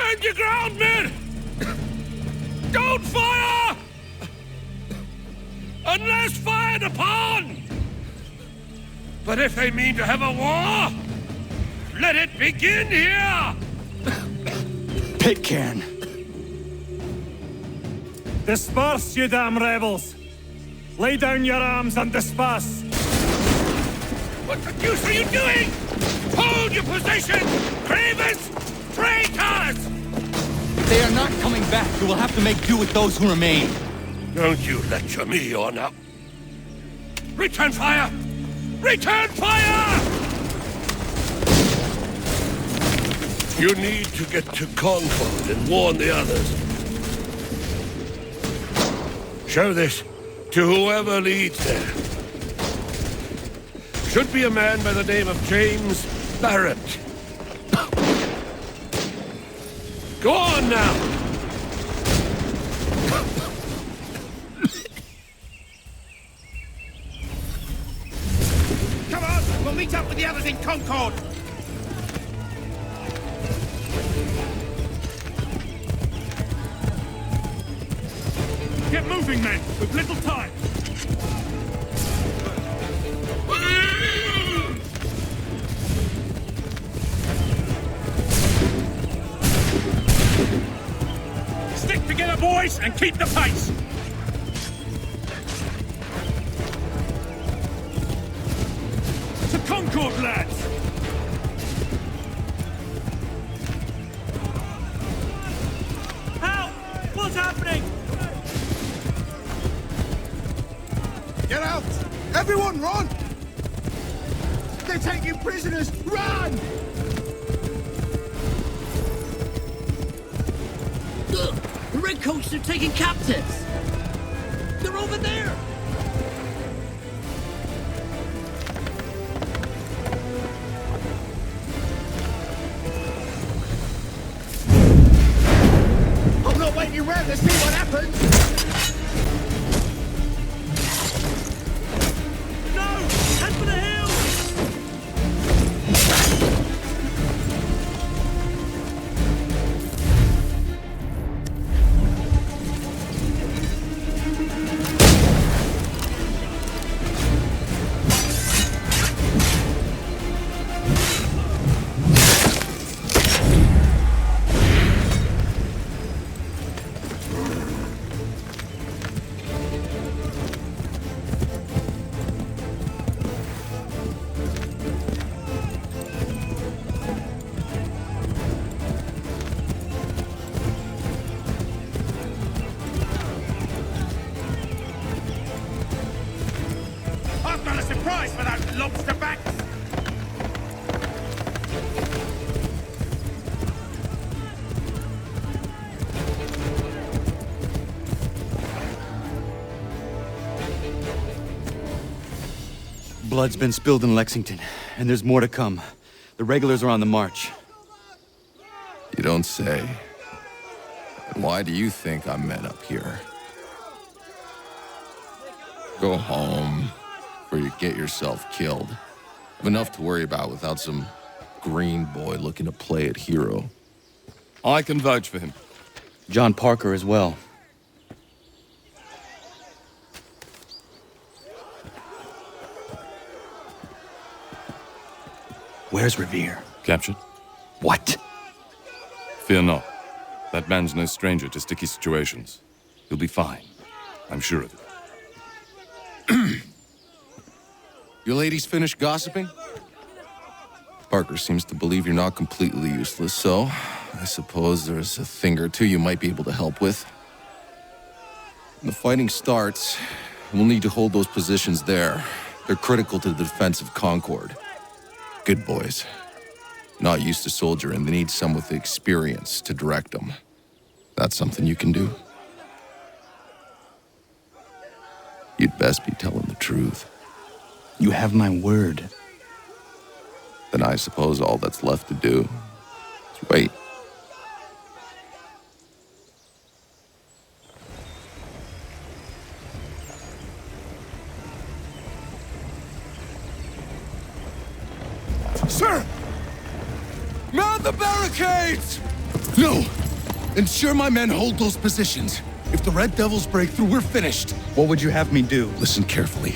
Stand your ground, men! Don't fire! Unless fired upon! But if they mean to have a war, let it begin here! Pitcairn! Disperse, you damn rebels! Lay down your arms and disperse! What the deuce are you doing? Hold your position! Cravens! Traitors! If they are not coming back, you will have to make do with those who remain. Don't you lecture me on up. Return fire! Return fire! You need to get to Concord and warn the others. Show this to whoever leads there. Should be a man by the name of James Barrett. Go on now! Come on! We'll meet up with the others in Concord! Get moving, men! We've little time! Stick together, boys, and keep the pace! To Concord, lads! Help! What's happening? Get out! Everyone run! They're taking prisoners! Run! Look! The redcoats are taking captives! They're over there! I'm not waiting around to see what happens! Head for the hills! I've got a surprise for those lobster backs! Blood's been spilled in Lexington, and there's more to come. The regulars are on the march. You don't say. And why do you think I'm met up here? Go home, or you get yourself killed. I've enough to worry about without some green boy looking to play at hero. I can vouch for him. John Parker as well. Where's Revere? Captured? What? Fear not. That man's no stranger to sticky situations. He'll be fine. I'm sure of it. Your ladies finished gossiping? Parker seems to believe you're not completely useless, so I suppose there's a thing or two you might be able to help with. When the fighting starts, we'll need to hold those positions there. They're critical to the defense of Concord. Good boys. Not used to soldiering, they need some with the experience to direct them. That's something you can do. You'd best be telling the truth. You have my word. Then I suppose all that's left to do is wait. Sir! Man the barricades! No! Ensure my men hold those positions. If the Red Devils break through, we're finished. What would you have me do? Listen carefully.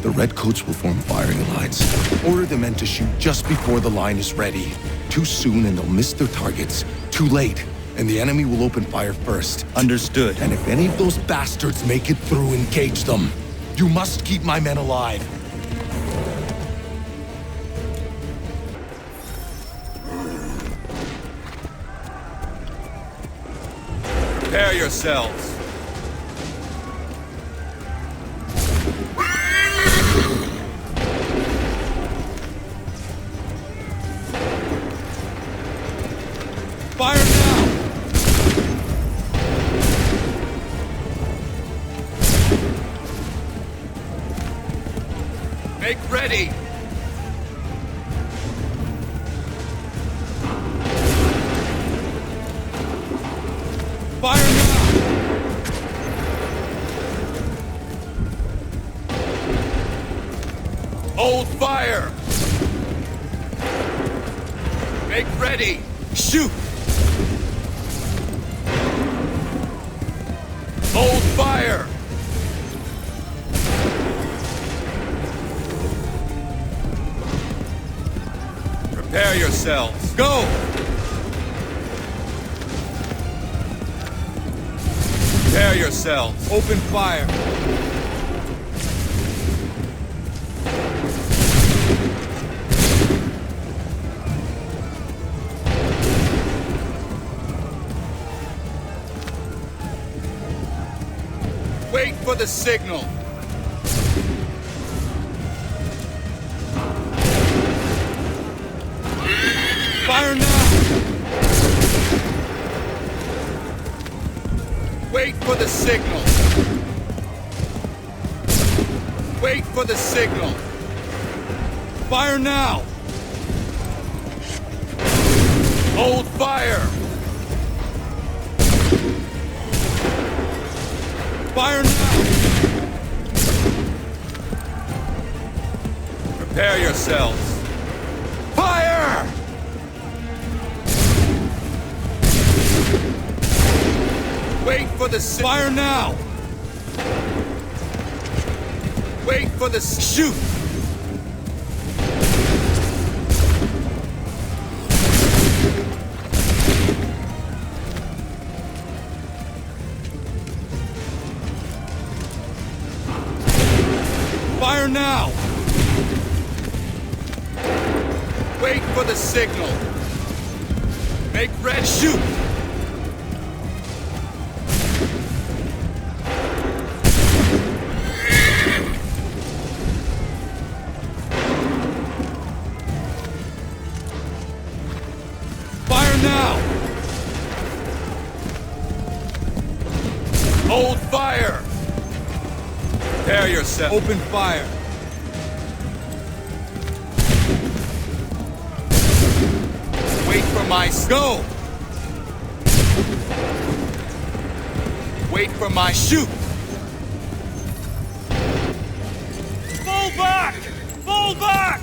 The Redcoats will form firing lines. Order the men to shoot just before the line is ready. Too soon and they'll miss their targets. Too late, and the enemy will open fire first. Understood. And if any of those bastards make it through, engage them. You must keep my men alive. Prepare yourselves. Fire now! Make ready! Fire now! Hold fire! Make ready! Shoot! Hold fire! Prepare yourselves. Go! Prepare yourselves. Open fire. Wait for the signal. Fire now! Wait for the signal. Wait for the signal. Fire now! Hold fire! Fire now! Prepare yourselves. Fire! Wait for the fire now! Wait for the shoot! Fire now! Wait for the signal. Make red shoot! Now! Hold fire! Prepare yourself. Open fire. Wait for my go! Wait for my shoot! Fall back! Fall back!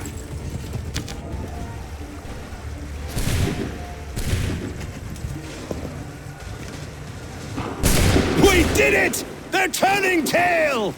We did it! They're turning tail!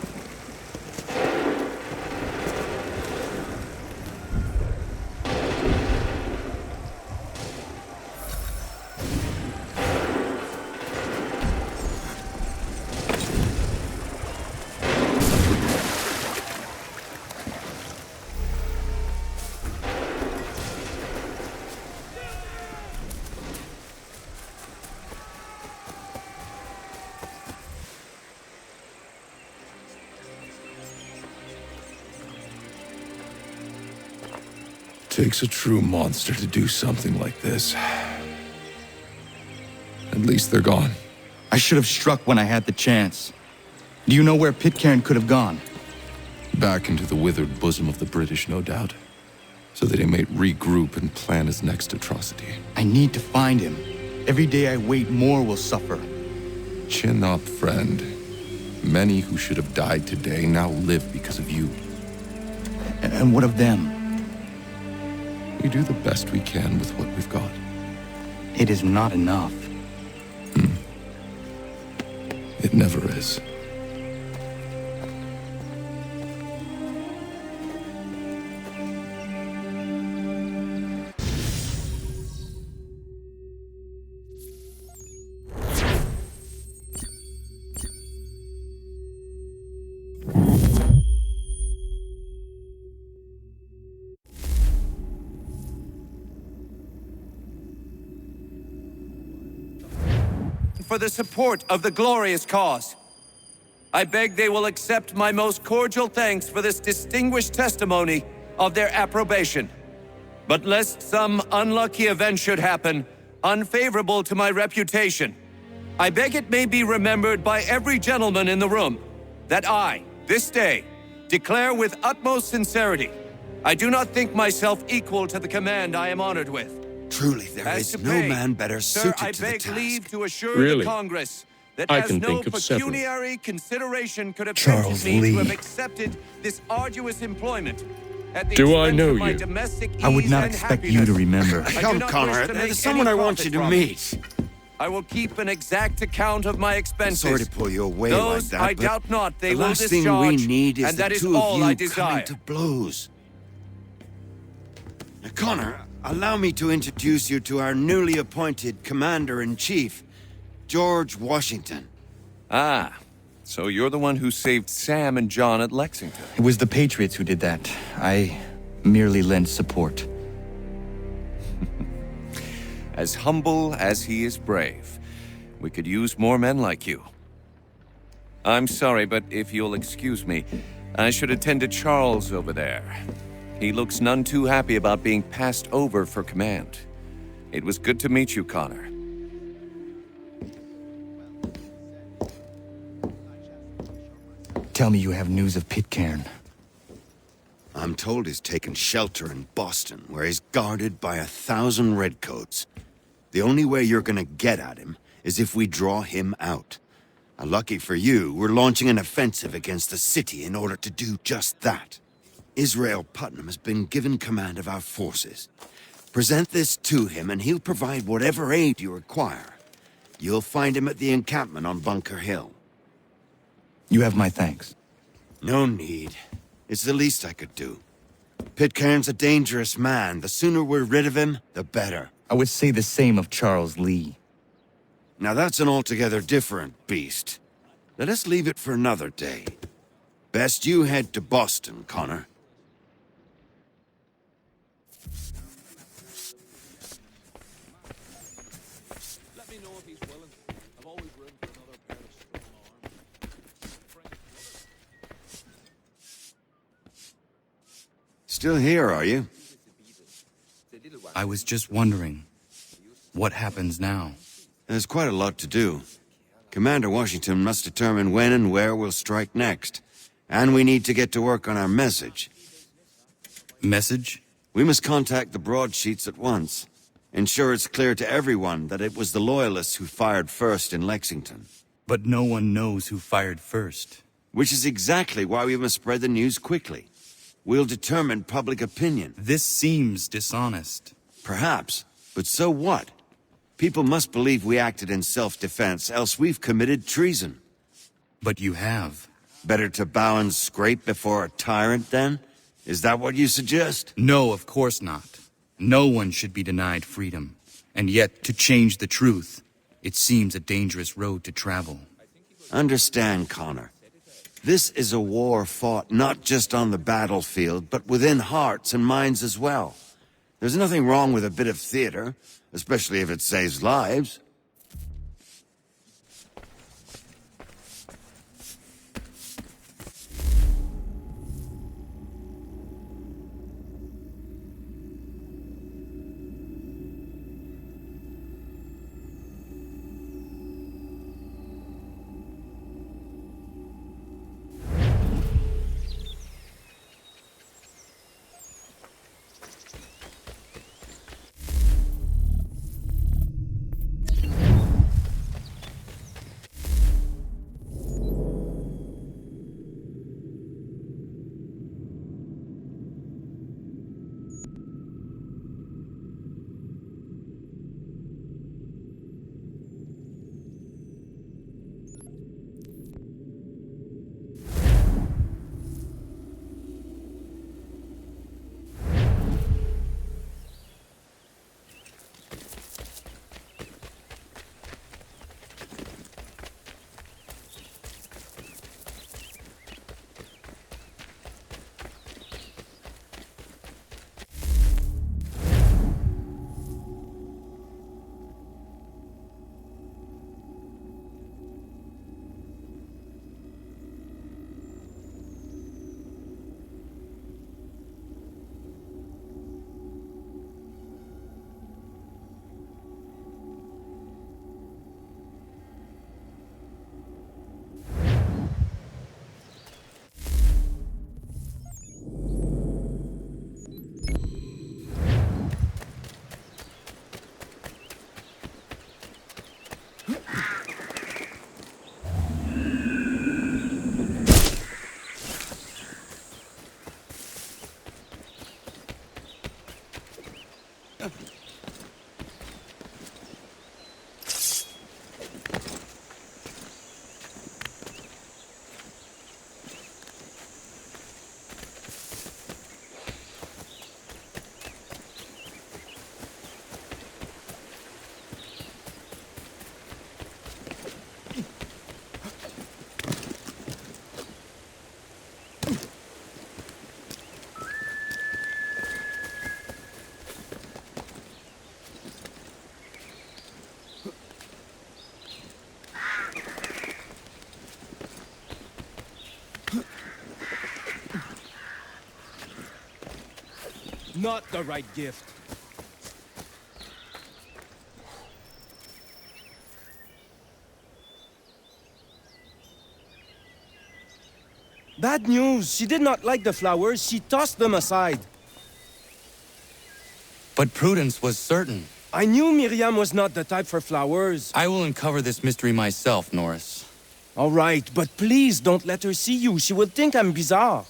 Takes a true monster to do something like this. At least they're gone. I should have struck when I had the chance. Do you know where Pitcairn could have gone? Back into the withered bosom of the British, no doubt. So that he might regroup and plan his next atrocity. I need to find him. Every day I wait, more will suffer. Chin up, friend. Many who should have died today now live because of you. And what of them? We do the best we can with what we've got. It is not enough. It never is. For the support of the glorious cause. I beg they will accept my most cordial thanks for this distinguished testimony of their approbation. But lest some unlucky event should happen, unfavorable to my reputation, I beg it may be remembered by every gentleman in the room that I, this day, declare with utmost sincerity, I do not think myself equal to the command I am honored with. Truly, there As is to no pay, man better sir, suited I to the beg task. leave to assure Really? the Congress that I as can no think of several. pecuniary consideration could have Charles tempted me Lee. to have accepted this arduous employment at the Do I expense know of my you? domestic I would ease not and expect you to happiness. remember. I do Come, not Connor, wish to make there's someone any I want profit you to from meet. it. I will keep an exact account of my expenses. Sorry to pull you away like Those that, I but doubt not they the will last discharge, thing we need is and the that is two all of I you desire. coming to blows. Now, Connor, allow me to introduce you to our newly appointed Commander-in-Chief, George Washington. Ah, so you're the one who saved Sam and John at Lexington. It was the Patriots who did that. I merely lent support. As humble as he is brave. We could use more men like you. I'm sorry, but if you'll excuse me, I should attend to Charles over there. He looks none too happy about being passed over for command. It was good to meet you, Connor. Tell me you have news of Pitcairn. I'm told he's taken shelter in Boston, where he's guarded by 1,000 redcoats. The only way you're gonna get at him is if we draw him out. Lucky for you, we're launching an offensive against the city in order to do just that. Israel Putnam has been given command of our forces. Present this to him and he'll provide whatever aid you require. You'll find him at the encampment on Bunker Hill. You have my thanks. No need. It's the least I could do. Pitcairn's a dangerous man. The sooner we're rid of him, the better. I would say the same of Charles Lee. Now that's an altogether different beast. Let us leave it for another day. Best you head to Boston, Connor. Let me know if he's willing. I've always room for another pair of strong arms. Still here, are you? I was just wondering, what happens now? There's quite a lot to do. Commander Washington must determine when and where we'll strike next. And we need to get to work on our message. Message? We must contact the broadsheets at once. Ensure it's clear to everyone that it was the Loyalists who fired first in Lexington. But no one knows who fired first. Which is exactly why we must spread the news quickly. We'll determine public opinion. This seems dishonest. Perhaps, but so what? People must believe we acted in self-defense, else we've committed treason. But you have. Better to bow and scrape before a tyrant, then? Is that what you suggest? No, of course not. No one should be denied freedom. And yet, to change the truth, it seems a dangerous road to travel. Understand, Connor. This is a war fought not just on the battlefield, but within hearts and minds as well. There's nothing wrong with a bit of theater, especially if it saves lives. Not the right gift. Bad news. She did not like the flowers. She tossed them aside. But Prudence was certain. I knew Miriam was not the type for flowers. I will uncover this mystery myself, Norris. All right, but please don't let her see you. She will think I'm bizarre.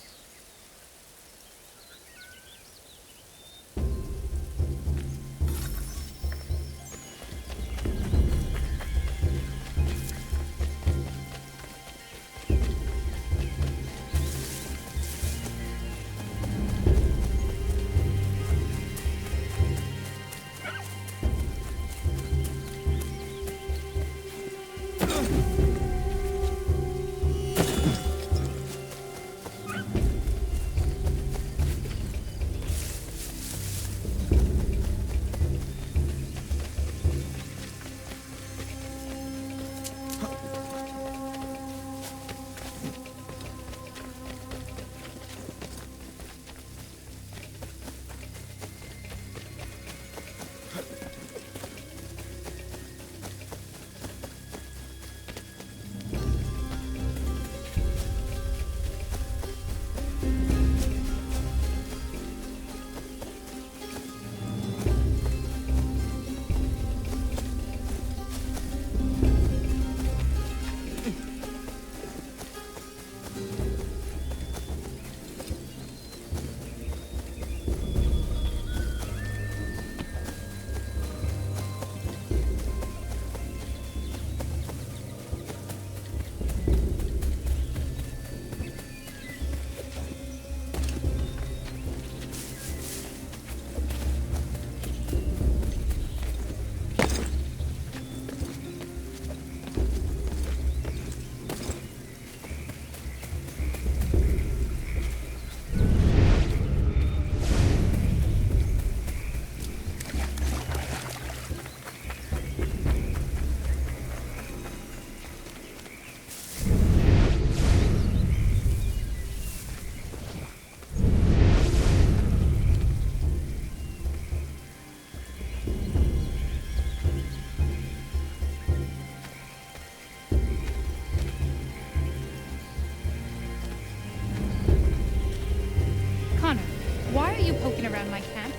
around my camp.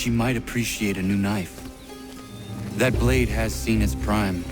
She might appreciate a new knife. That blade has seen its prime.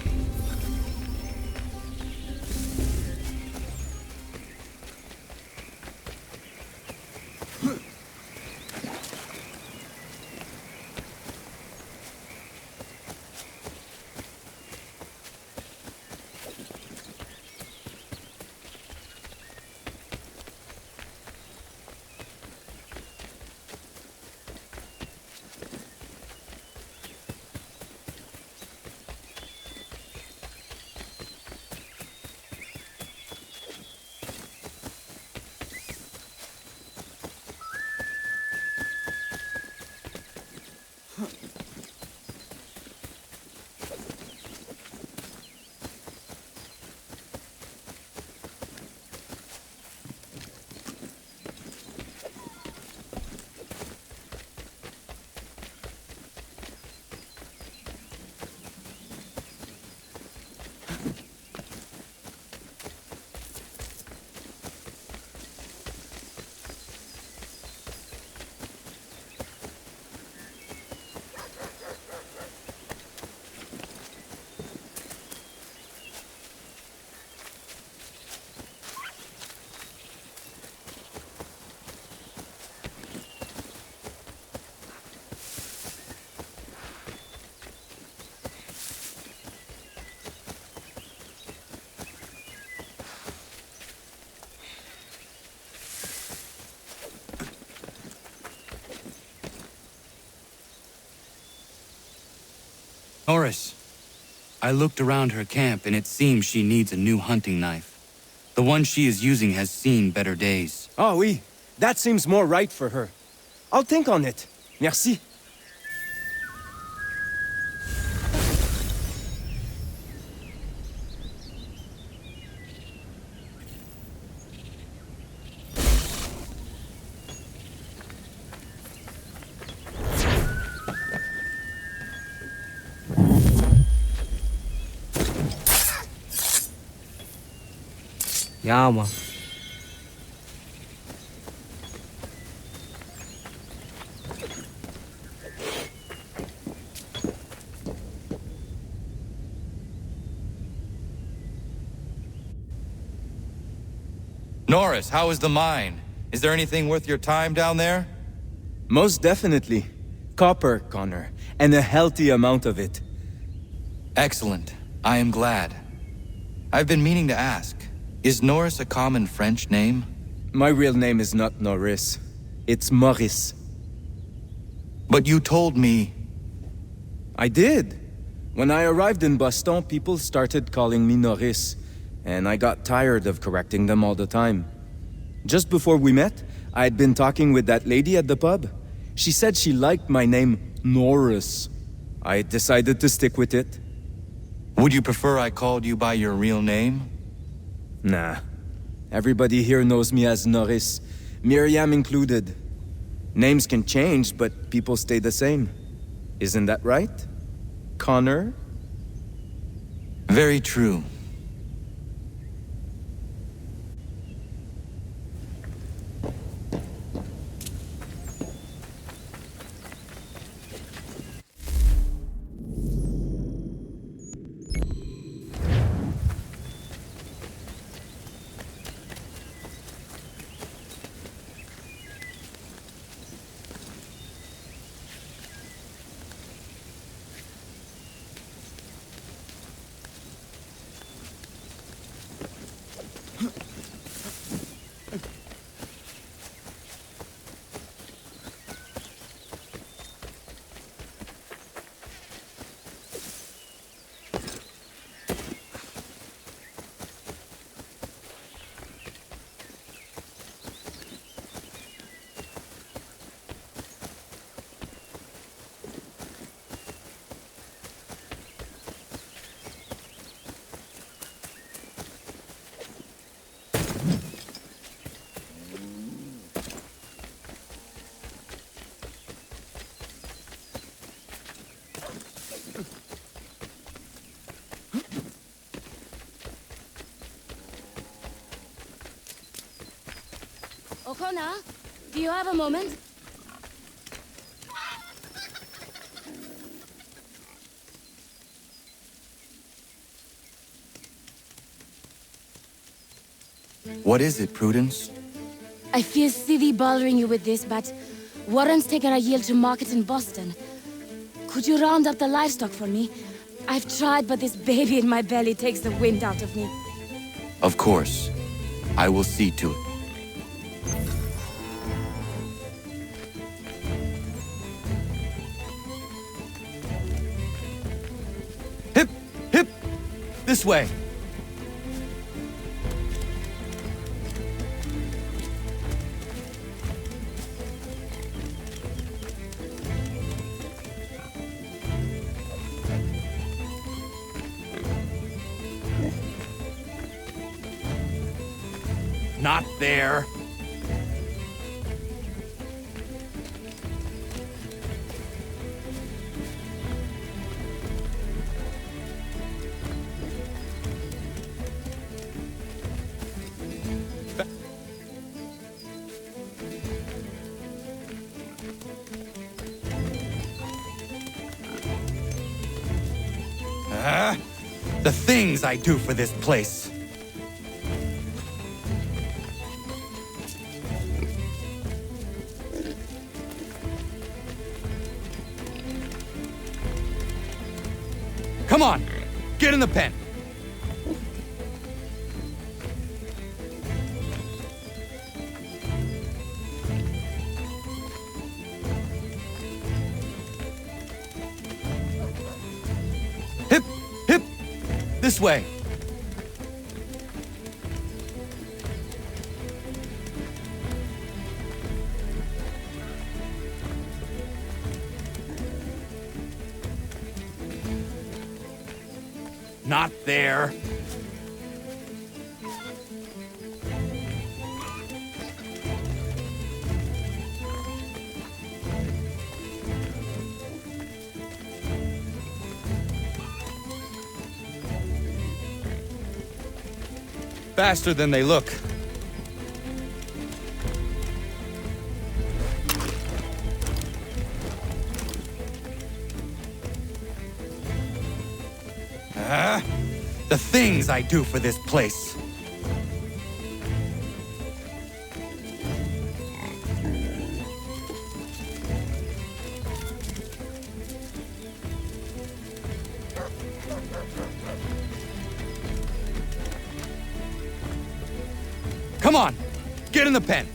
Norris, I looked around her camp and it seems she needs a new hunting knife. The one she is using has seen better days. Ah oui, that seems more right for her. I'll think on it. Merci. Ja, man. Norris, how is the mine? Is there anything worth your time down there? Most definitely. Copper, Connor, and a healthy amount of it. Excellent. I am glad. I've been meaning to ask, is Norris a common French name? My real name is not Norris. It's Maurice. But you told me... I did. When I arrived in Boston, people started calling me Norris, and I got tired of correcting them all the time. Just before we met, I had been talking with that lady at the pub. She said she liked my name, Norris. I decided to stick with it. Would you prefer I called you by your real name? Nah. Everybody here knows me as Norris, Miriam included. Names can change, but people stay the same. Isn't that right? Connor? Very true. O'Connor, do you have a moment? What is it, Prudence? I feel silly bothering you with this, but Warren's taken a yield to market in Boston. Could you round up the livestock for me? I've tried, but this baby in my belly takes the wind out of me. Of course. I will see to it. Hip! Hip! This way! Not there. The things I do for this place. Come on, get in the pen. This way! Not there. Faster than they look. The things I do for this place. Come on, get in the pen.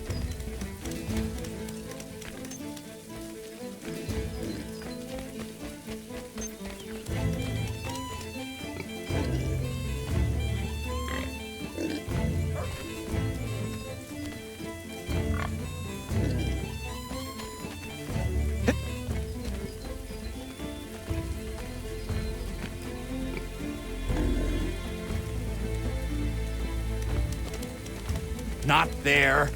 Not there.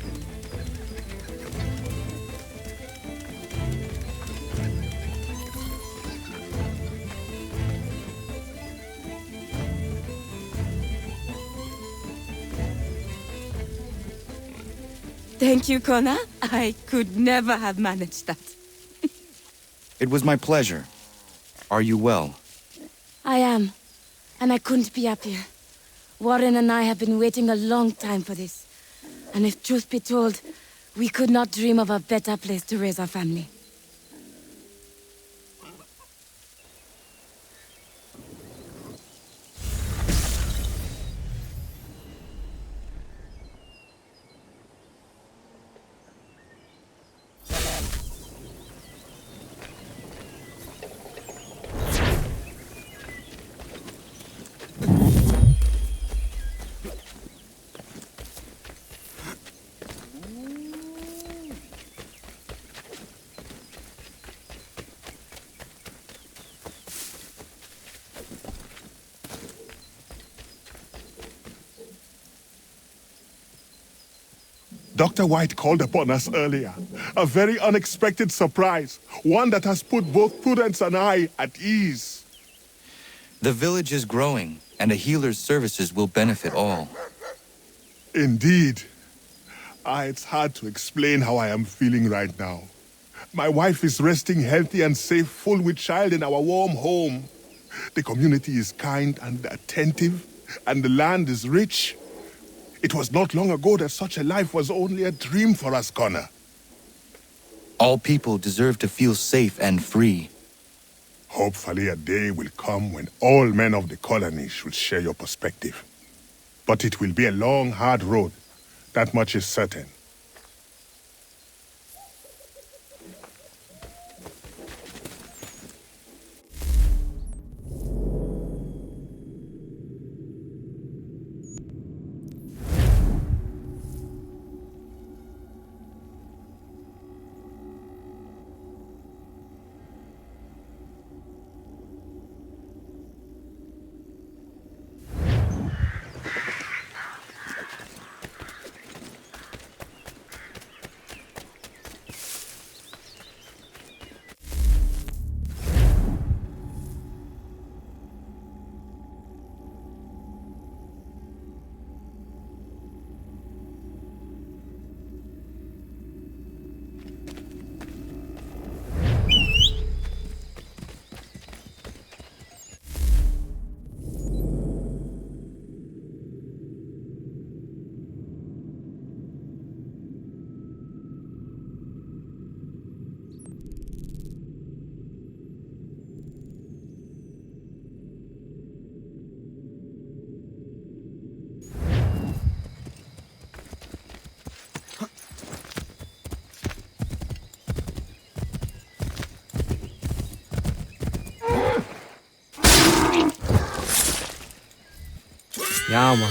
Thank you, Connor. I could never have managed that. It was my pleasure. Are you well? I am. And I couldn't be happier. Warren and I have been waiting a long time for this. And if truth be told, we could not dream of a better place to raise our family. Dr. White called upon us earlier. A very unexpected surprise. One that has put both Prudence and I at ease. The village is growing, and a healer's services will benefit all. Indeed. It's hard to explain how I am feeling right now. My wife is resting healthy and safe, full with child in our warm home. The community is kind and attentive, and the land is rich. It was not long ago that such a life was only a dream for us, Connor. All people deserve to feel safe and free. Hopefully a day will come when all men of the colony should share your perspective. But it will be a long, hard road. That much is certain. Ja, man.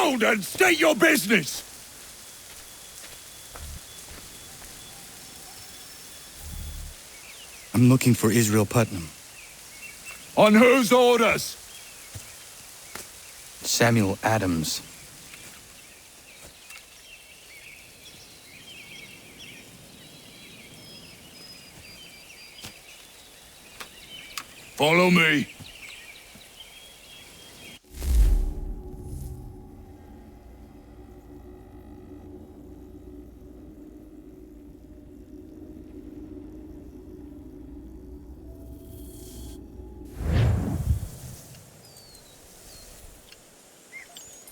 Hold and state your business! I'm looking for Israel Putnam. On whose orders? Samuel Adams. Follow me.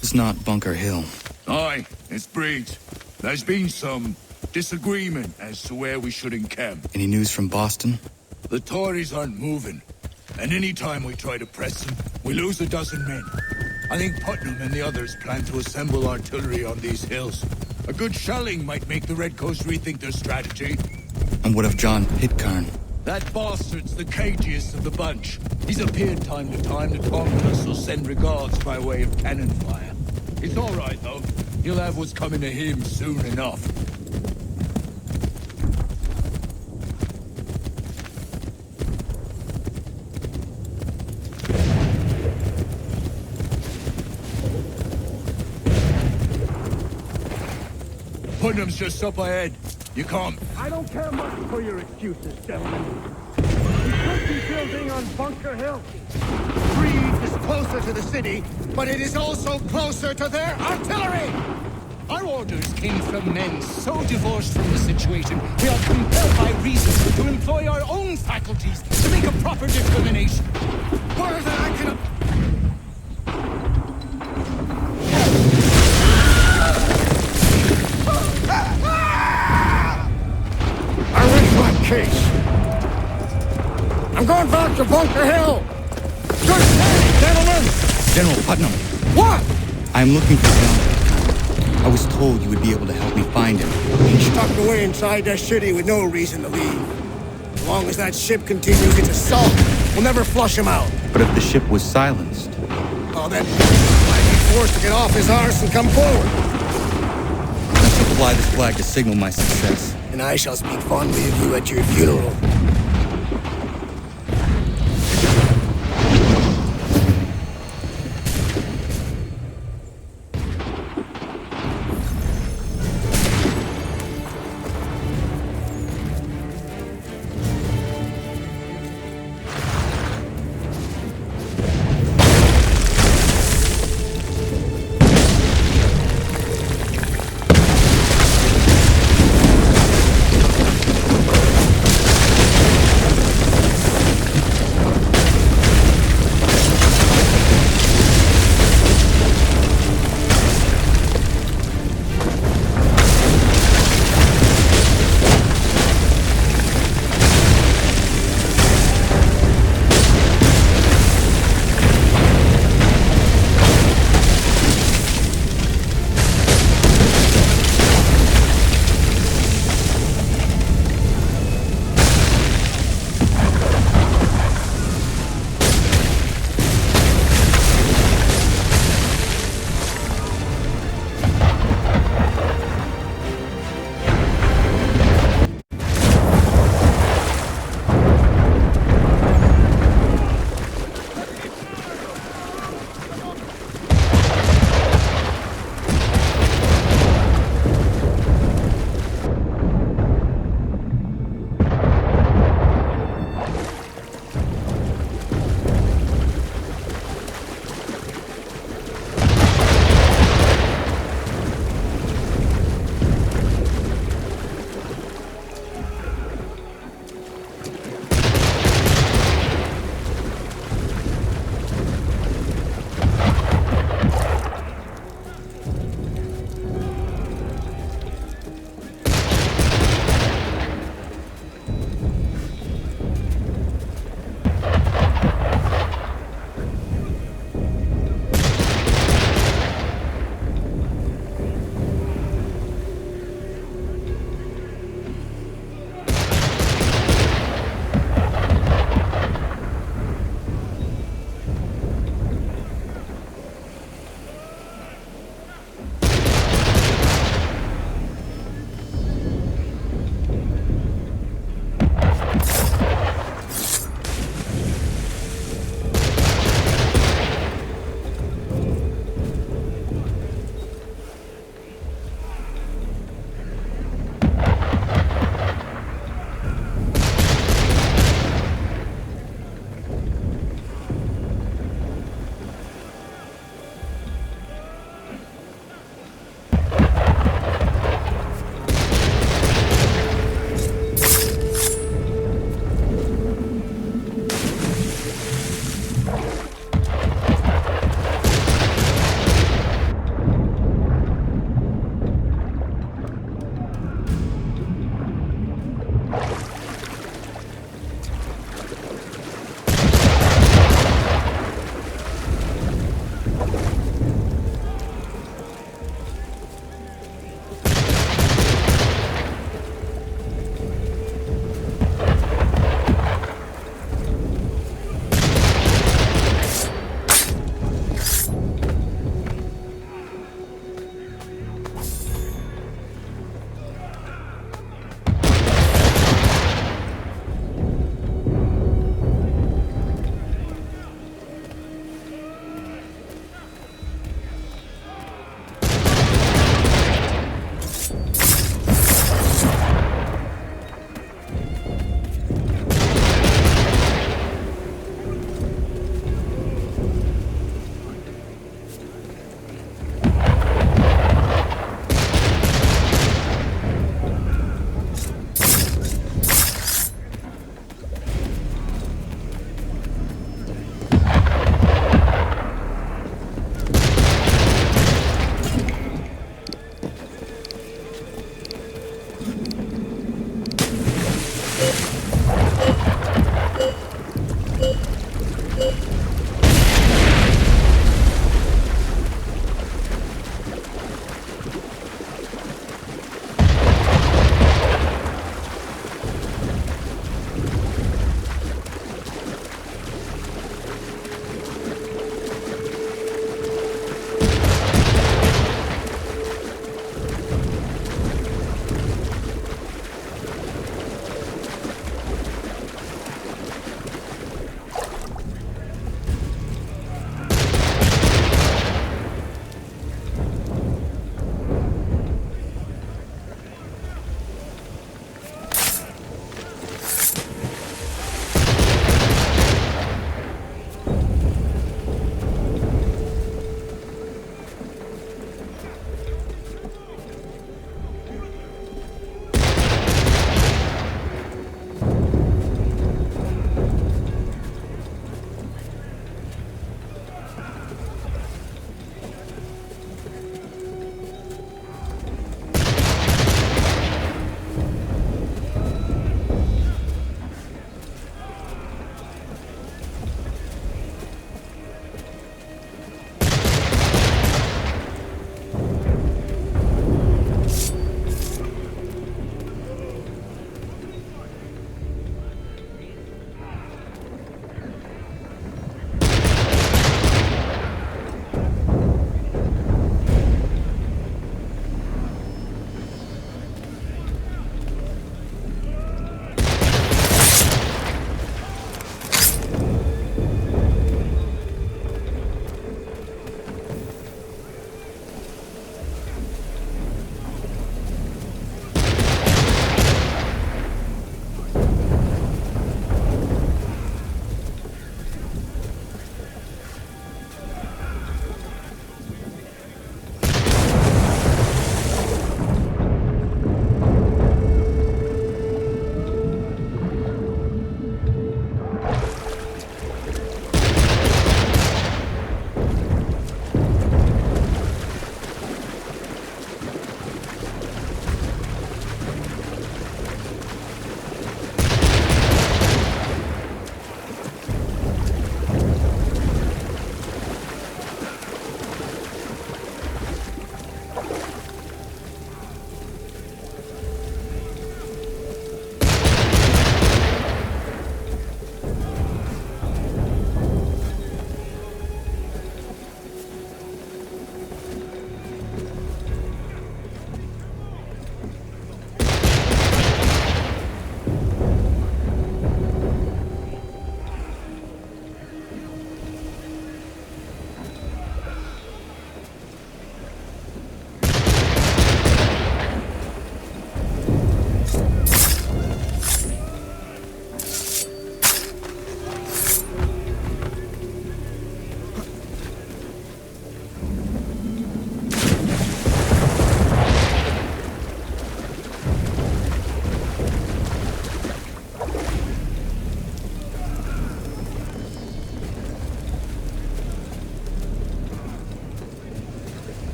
It's not Bunker Hill. Aye, it's Breed. There's been some disagreement as to where we should encamp. Any news from Boston? The Tories aren't moving, and any time we try to press them, we lose a dozen men. I think Putnam and the others plan to assemble artillery on these hills. A good shelling might make the Redcoats rethink their strategy. And what of John Pitcairn? That bastard's the cagiest of the bunch. He's appeared time to time to taunt us or send regards by way of cannon fire. It's all right, though. He'll have what's coming to him soon enough. Putnam's just up ahead. You can't... I don't care much for your excuses, Desmond. We could be building on Bunker Hill. Breed is closer to the city, but it is also closer to their artillery! Our orders came from men so divorced from the situation, we are compelled by reason to employ our own faculties to make a proper determination. Further than I can... I rest my case. I'm going back to Bunker Hill. Good day, gentlemen. General Putnam. What? I'm looking for John. I was told you would be able to help me find him. He's tucked away inside that city with no reason to leave. As long as that ship continues its assault, we'll never flush him out. But if the ship was silenced... Oh, then might be forced to get off his arse and come forward. I shall fly this flag to signal my success. And I shall speak fondly of you at your funeral.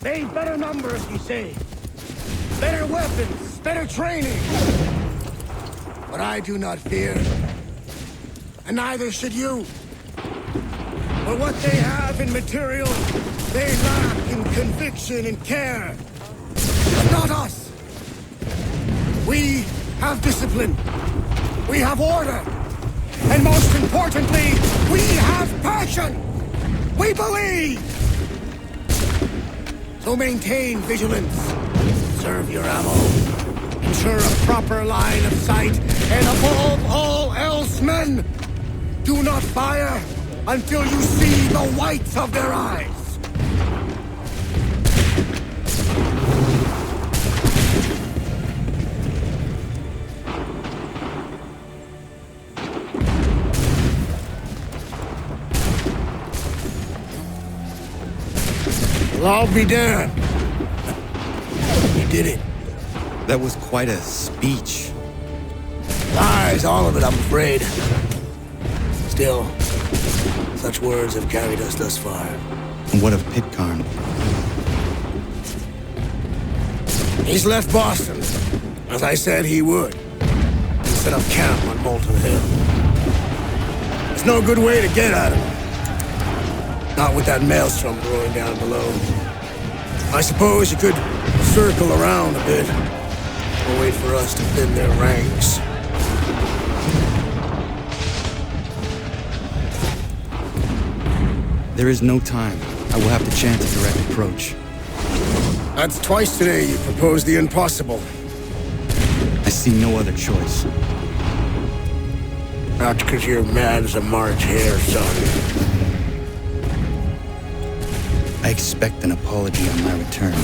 They've better numbers, you say. Better weapons, better training. But I do not fear. And neither should you. For what they have in material, they lack in conviction and care. But not us. We have discipline. We have order. And most importantly, we have passion. We believe. So maintain vigilance. Serve your ammo. Ensure a proper line of sight. And above all else, men, do not fire until you see the whites of their eyes. Well, I'll be damned. You did it. That was quite a speech. Lies, all of it, I'm afraid. Still, such words have carried us thus far. And what of Pitcairn? He's left Boston, as I said he would, and set up camp on Molten Hill. There's no good way to get at him. Not with that maelstrom brewing down below. I suppose you could circle around a bit, or wait for us to thin their ranks. There is no time. I will have to chance a direct approach. That's twice today you proposed the impossible. I see no other choice. Not because you're mad as a March hare, son. I expect an apology on my return.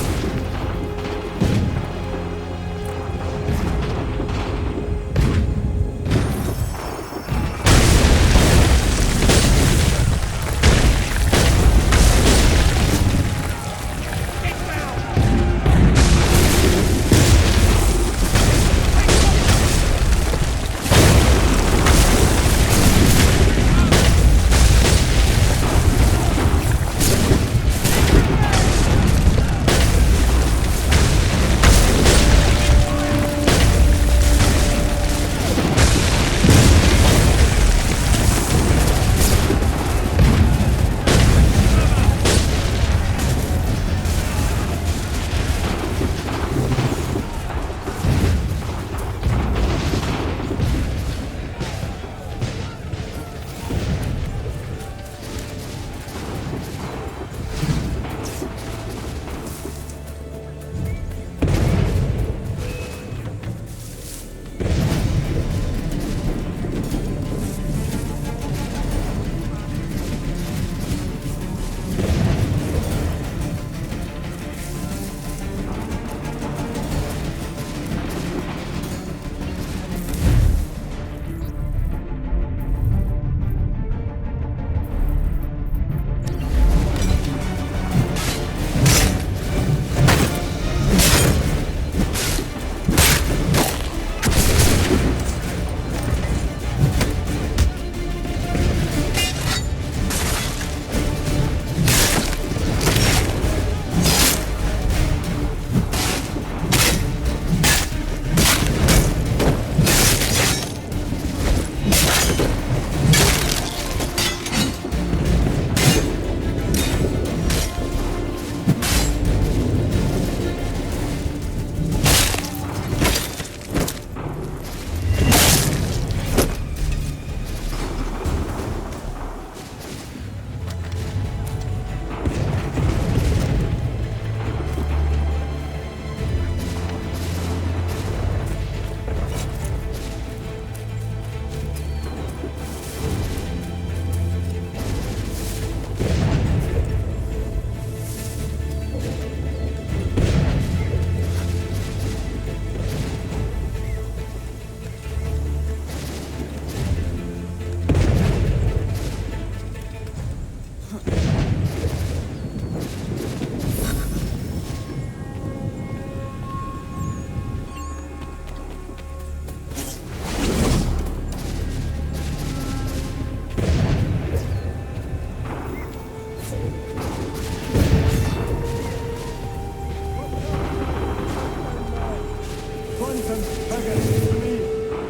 mountains, against the lead.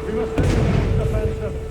We must take the defensive.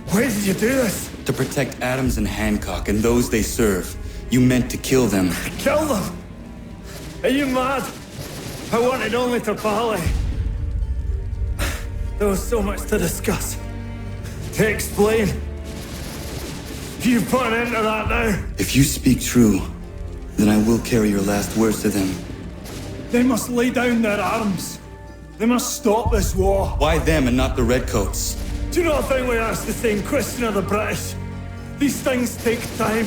Why did you do this? To protect Adams and Hancock and those they serve. You meant to kill them. Kill them? Are you mad? I wanted only to parley. There was so much to discuss. To explain. You put an end to that now? If you speak true, then I will carry your last words to them. They must lay down their arms. They must stop this war. Why them and not the Redcoats? Do you not think we asked the same question of the British? These things take time.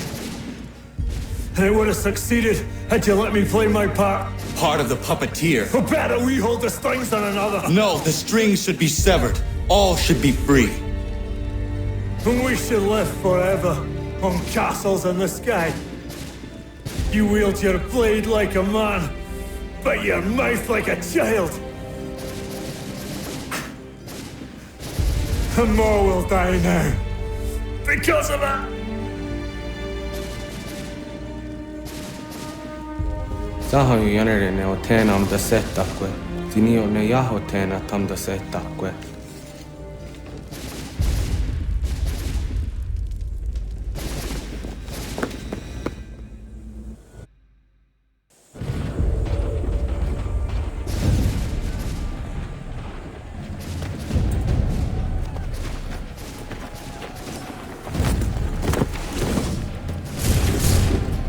And it would have succeeded had you let me play my part. Part of the puppeteer. Or better, we hold the strings on another. No, the strings should be severed. All should be free. And we should live forever on castles in the sky. You wield your blade like a man, but your mouth like a child. And more will die now. Because of it. Saho yanere ne otena am da setakwe. Tinio ne yahotena tam da setakwe.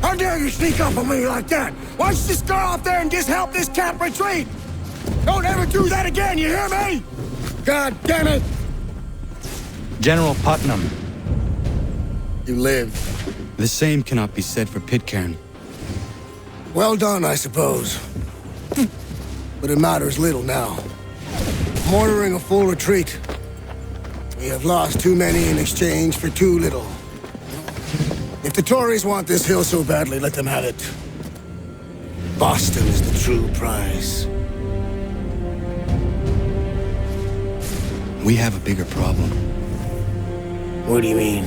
How dare you sneak up on me like that? Why don't you just go out there and just help this camp retreat? Don't ever do that again, you hear me? God damn it! General Putnam. You live. The same cannot be said for Pitcairn. Well done, I suppose. But it matters little now. I'm ordering a full retreat. We have lost too many in exchange for too little. If the Tories want this hill so badly, let them have it. Boston is the true prize. We have a bigger problem. What do you mean?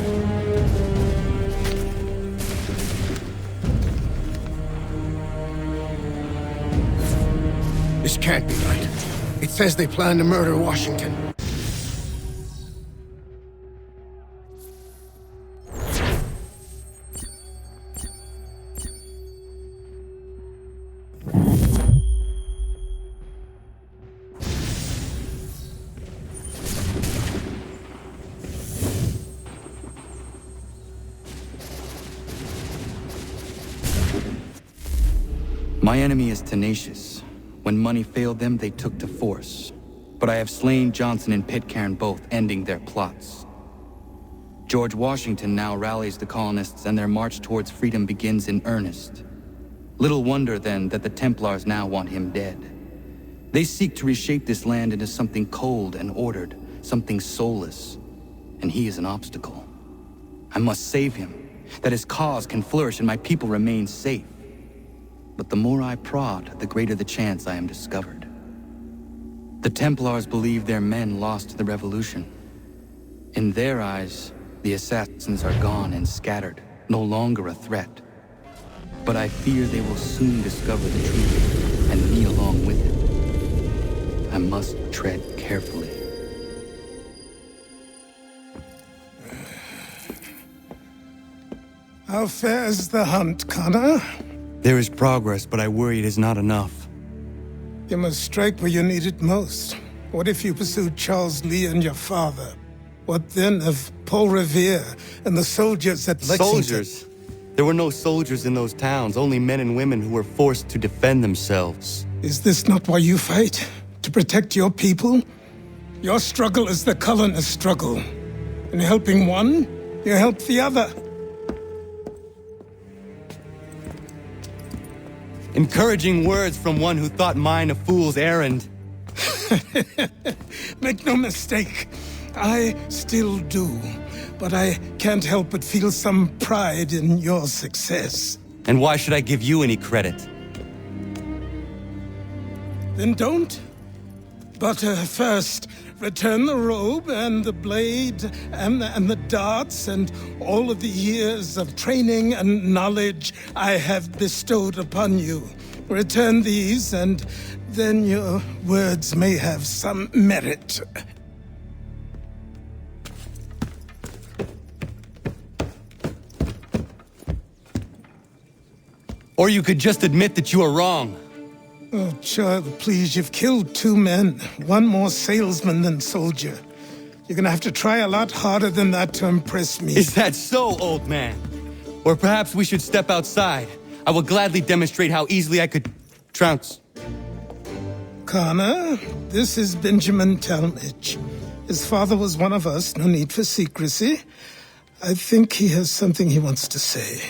This can't be right. It says they plan to murder Washington. My enemy is tenacious. When money failed them, they took to force. But I have slain Johnson and Pitcairn both, ending their plots. George Washington now rallies the colonists, and their march towards freedom begins in earnest. Little wonder, then, that the Templars now want him dead. They seek to reshape this land into something cold and ordered, something soulless. And he is an obstacle. I must save him, that his cause can flourish and my people remain safe. But the more I prod, the greater the chance I am discovered. The Templars believe their men lost the revolution. In their eyes, the assassins are gone and scattered, no longer a threat. But I fear they will soon discover the truth, and me along with it. I must tread carefully. How fares the hunt, Connor? There is progress, but I worry it is not enough. You must strike where you need it most. What if you pursued Charles Lee and your father? What then of Paul Revere and the soldiers at Lexington? Soldiers? There were no soldiers in those towns, only men and women who were forced to defend themselves. Is this not why you fight? To protect your people? Your struggle is the colonists' struggle. In helping one, you help the other. Encouraging words from one who thought mine a fool's errand. Make no mistake, I still do. But I can't help but feel some pride in your success. And why should I give you any credit? Then don't. But first, return the robe and the blade and the darts and all of the years of training and knowledge I have bestowed upon you. Return these, and then your words may have some merit. Or you could just admit that you are wrong. Oh, child, please, you've killed 2 men. One more salesman than soldier. You're gonna have to try a lot harder than that to impress me. Is that so, old man? Or perhaps we should step outside. I will gladly demonstrate how easily I could trounce. Connor, this is Benjamin Talmadge. His father was one of us, no need for secrecy. I think he has something he wants to say.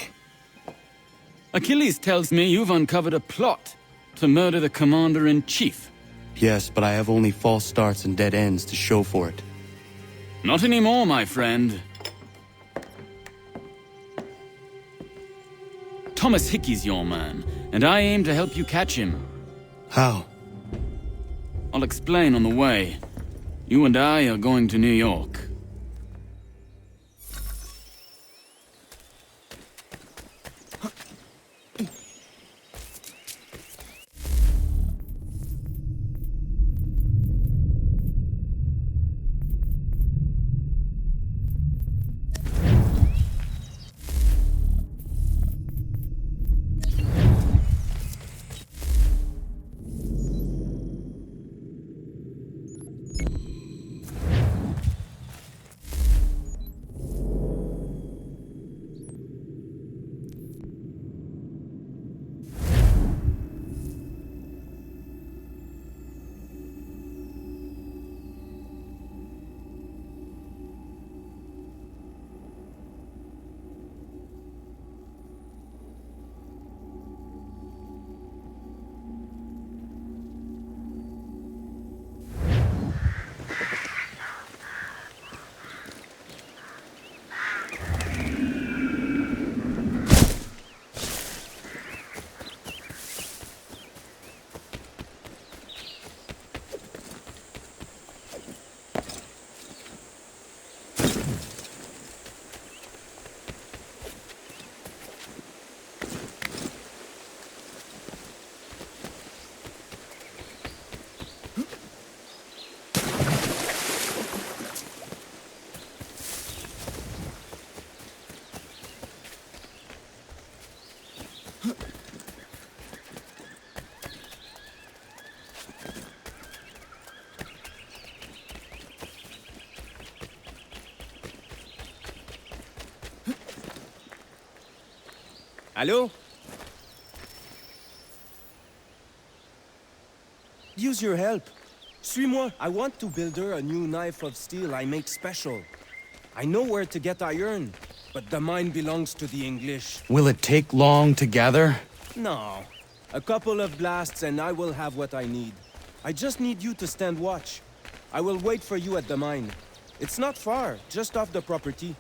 Achilles tells me you've uncovered a plot to murder the commander-in-chief. Yes, but I have only false starts and dead ends to show for it. Not anymore, my friend. Thomas Hickey's your man, and I aim to help you catch him. How? I'll explain on the way. You and I are going to New York. Hello? Use your help. Suis-moi. I want to build her a new knife of steel I make special. I know where to get iron, but the mine belongs to the English. Will it take long to gather? No. A couple of blasts and I will have what I need. I just need you to stand watch. I will wait for you at the mine. It's not far, just off the property.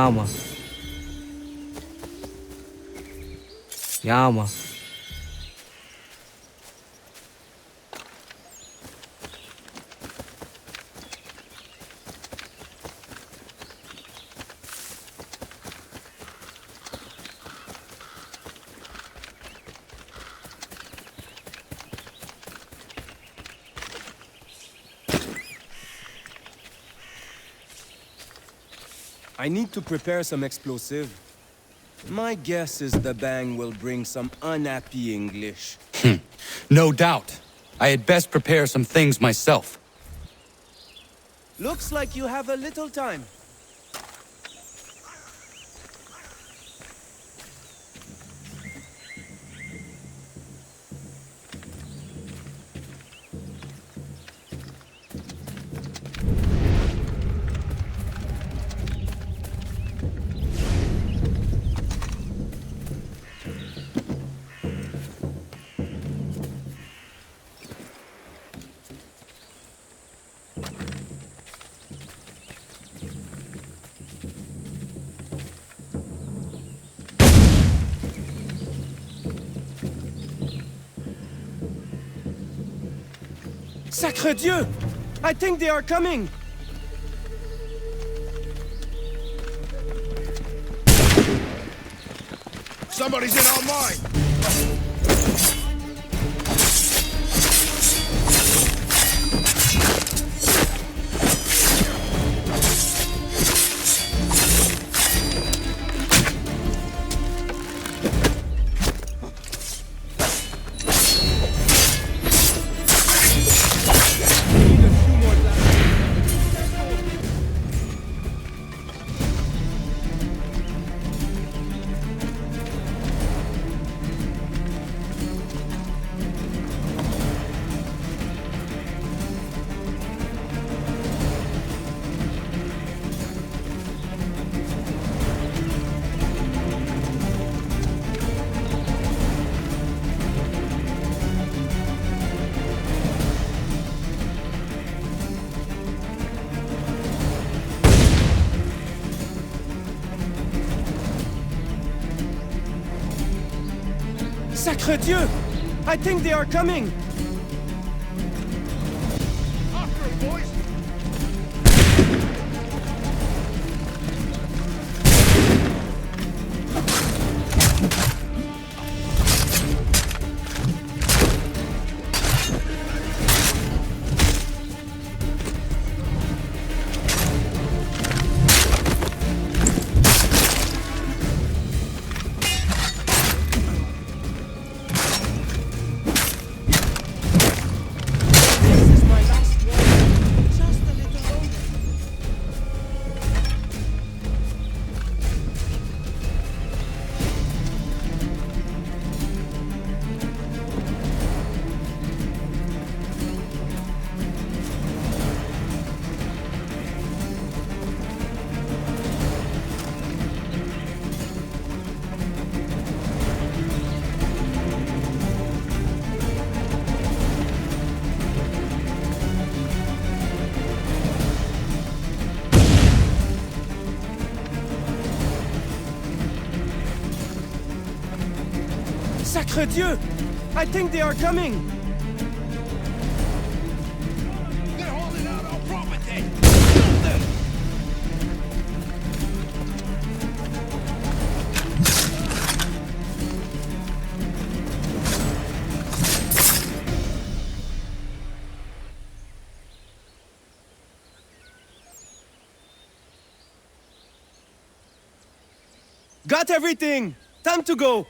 Yama. Yama. I need to prepare some explosive. My guess is the bang will bring some unhappy English. No doubt. I had best prepare some things myself. Looks like you have a little time. Sacre Dieu! I think they are coming! Somebody's in our mine! Sacre Dieu! I think they are coming! After him, boys! Sacre Dieu! I think they are coming! They're holding out our property! Kill them! Got everything! Time to go!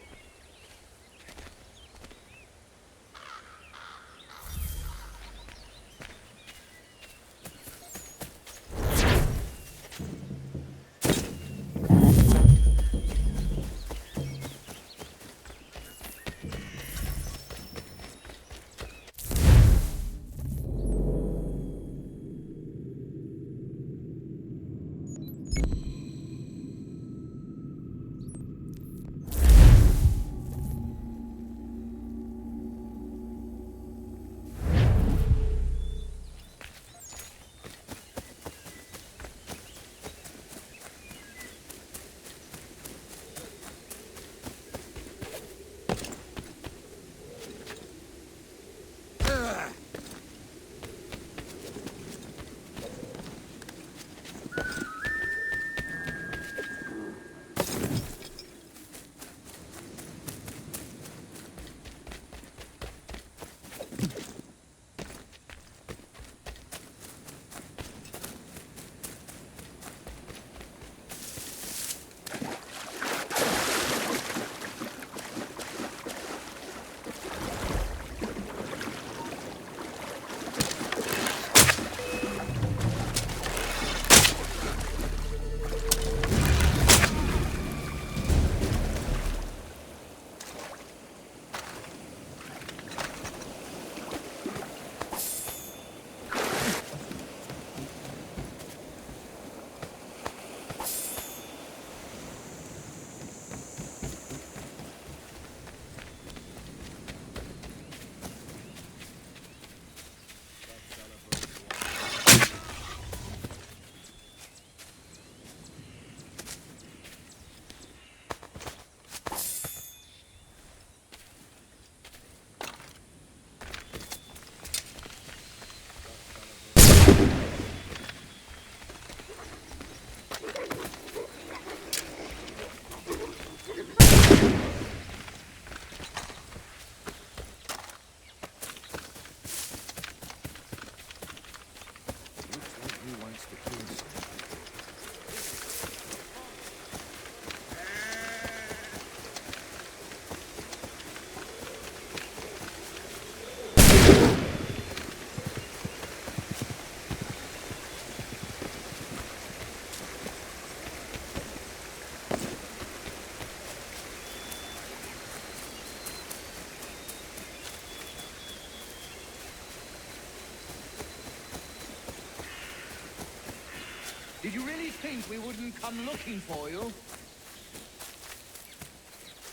Did you really think we wouldn't come looking for you?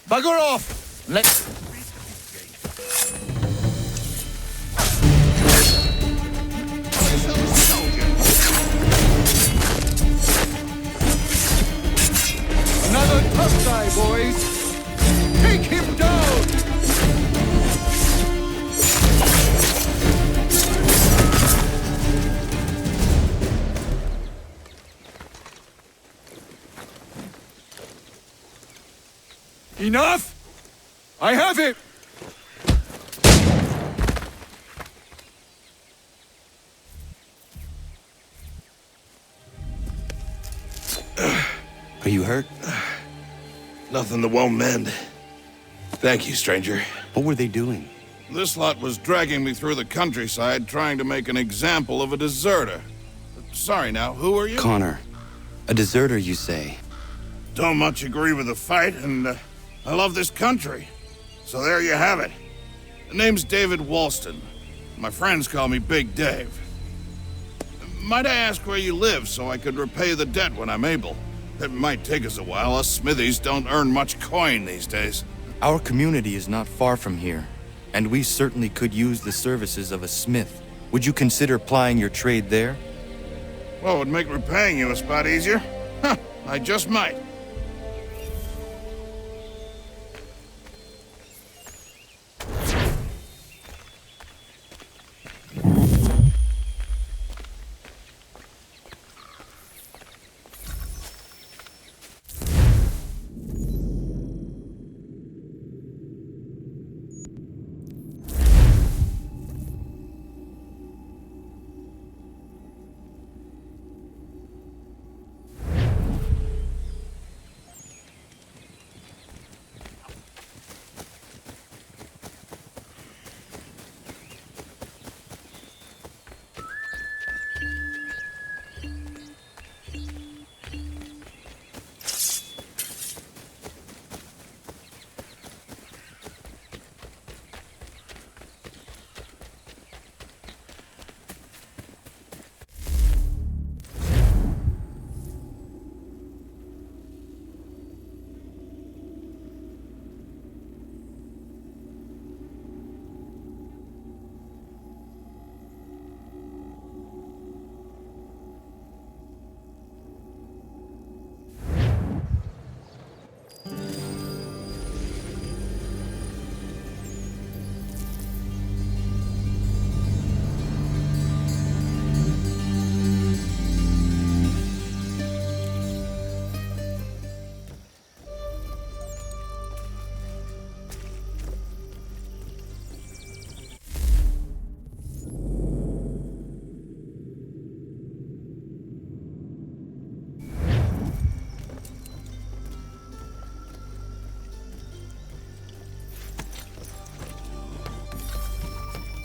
Bugger off! Let's... Another tough guy, boys! Take him down! Enough! I have it! Are you hurt? Nothing that won't mend. Thank you, stranger. What were they doing? This lot was dragging me through the countryside trying to make an example of a deserter. Sorry now, who are you? Connor. A deserter, you say? Don't much agree with the fight, and I love this country. So there you have it. The name's David Walston. My friends call me Big Dave. Might I ask where you live so I could repay the debt when I'm able? It might take us a while. Us smithies don't earn much coin these days. Our community is not far from here, and we certainly could use the services of a smith. Would you consider plying your trade there? Well, it would make repaying you a spot easier. Huh, I just might.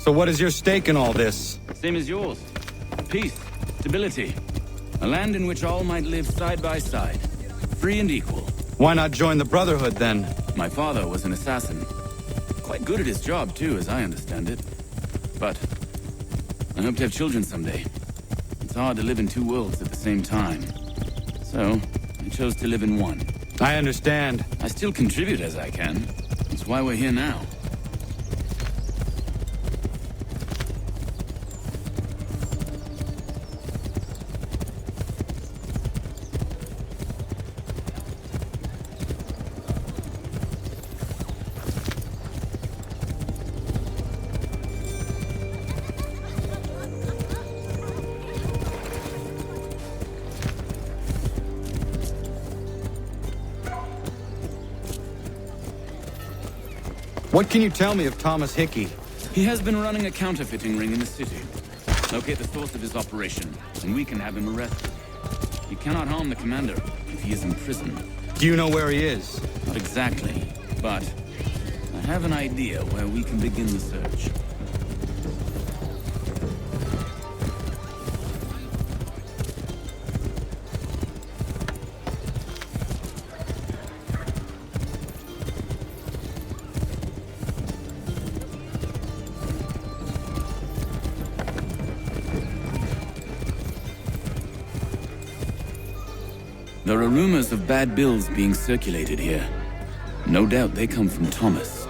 So what is your stake in all this? Same as yours. Peace, stability. A land in which all might live side by side, free and equal. Why not join the Brotherhood, then? My father was an assassin. Quite good at his job, too, as I understand it. But I hope to have children someday. It's hard to live in two worlds at the same time. So, I chose to live in one. I understand. I still contribute as I can. That's why we're here now. What can you tell me of Thomas Hickey? He has been running a counterfeiting ring in the city. Locate the source of his operation, and we can have him arrested. You cannot harm the commander if he is in prison. Do you know where he is? Not exactly, but I have an idea where we can begin the search. There are rumors of bad bills being circulated here. No doubt they come from Thomas.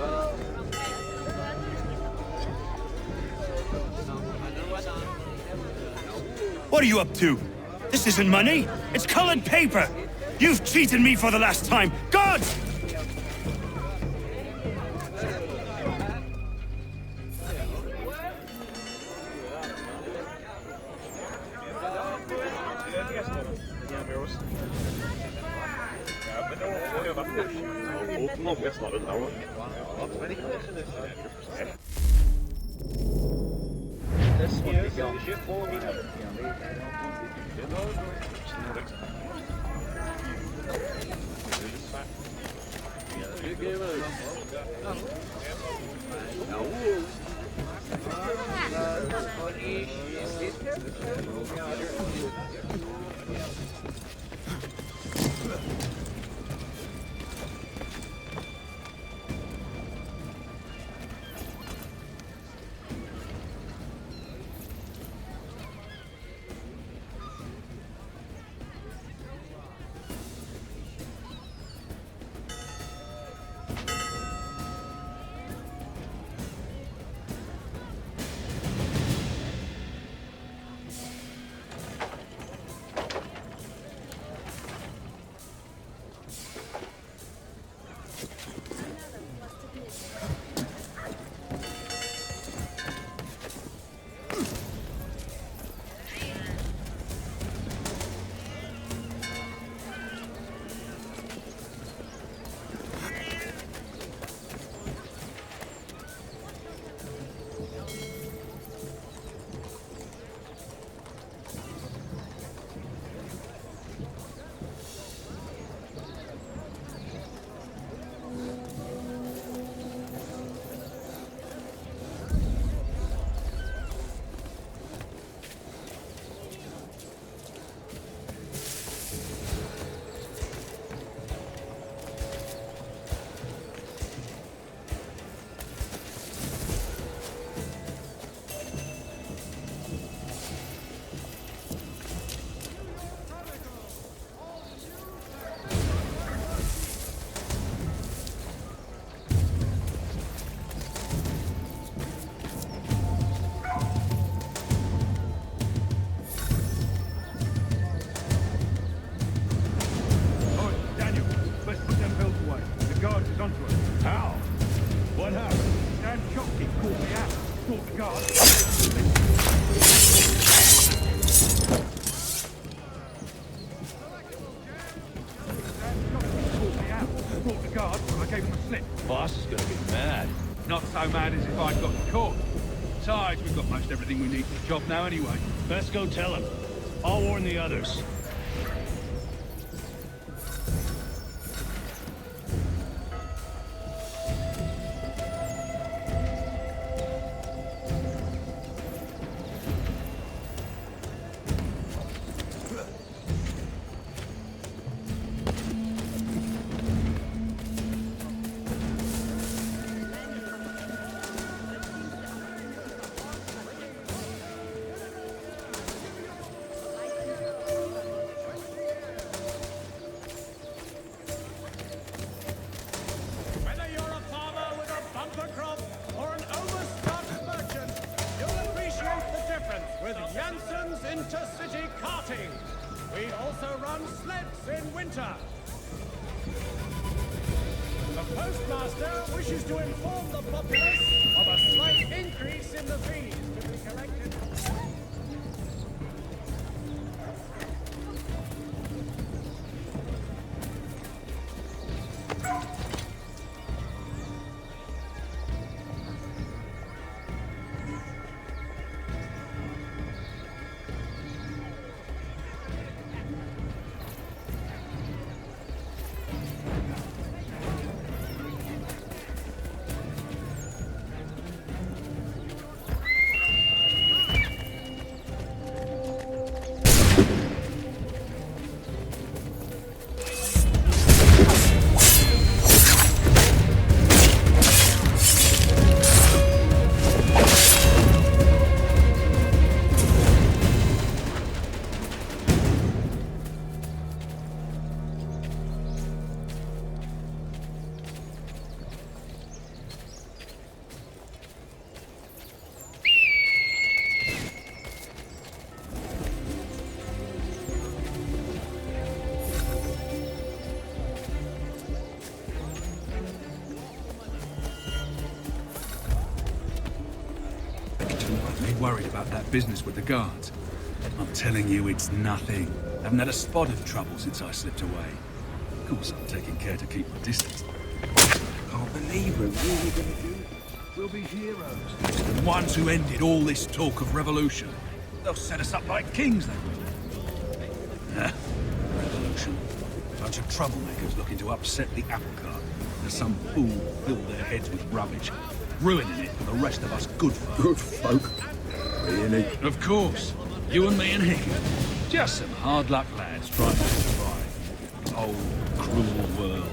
What are you up to? This isn't money. It's colored paper. You've cheated me for the last time. God! Boss is gonna be mad. Not so mad as if I'd got caught. Besides, we've got most everything we need for the job now anyway. Let's go tell him. I'll warn the others. Intercity carting. We also run sleds in winter. The postmaster wishes to inform the populace of a slight increase in the fees to be collected. worried about that business with the guards. I'm telling you, it's nothing. Haven't had a spot of trouble since I slipped away. Of course, I'm taking care to keep my distance. Can't believe we're really gonna do it. We'll be heroes. The ones who ended all this talk of revolution. They'll set us up like kings, they will. Revolution. Bunch of troublemakers looking to upset the apple cart. And some fool filled their heads with rubbish, ruining it for the rest of us good folk. Good folk? Really? Of course. You and me and Hickey. Just some hard luck lads trying to survive. Oh, cruel world.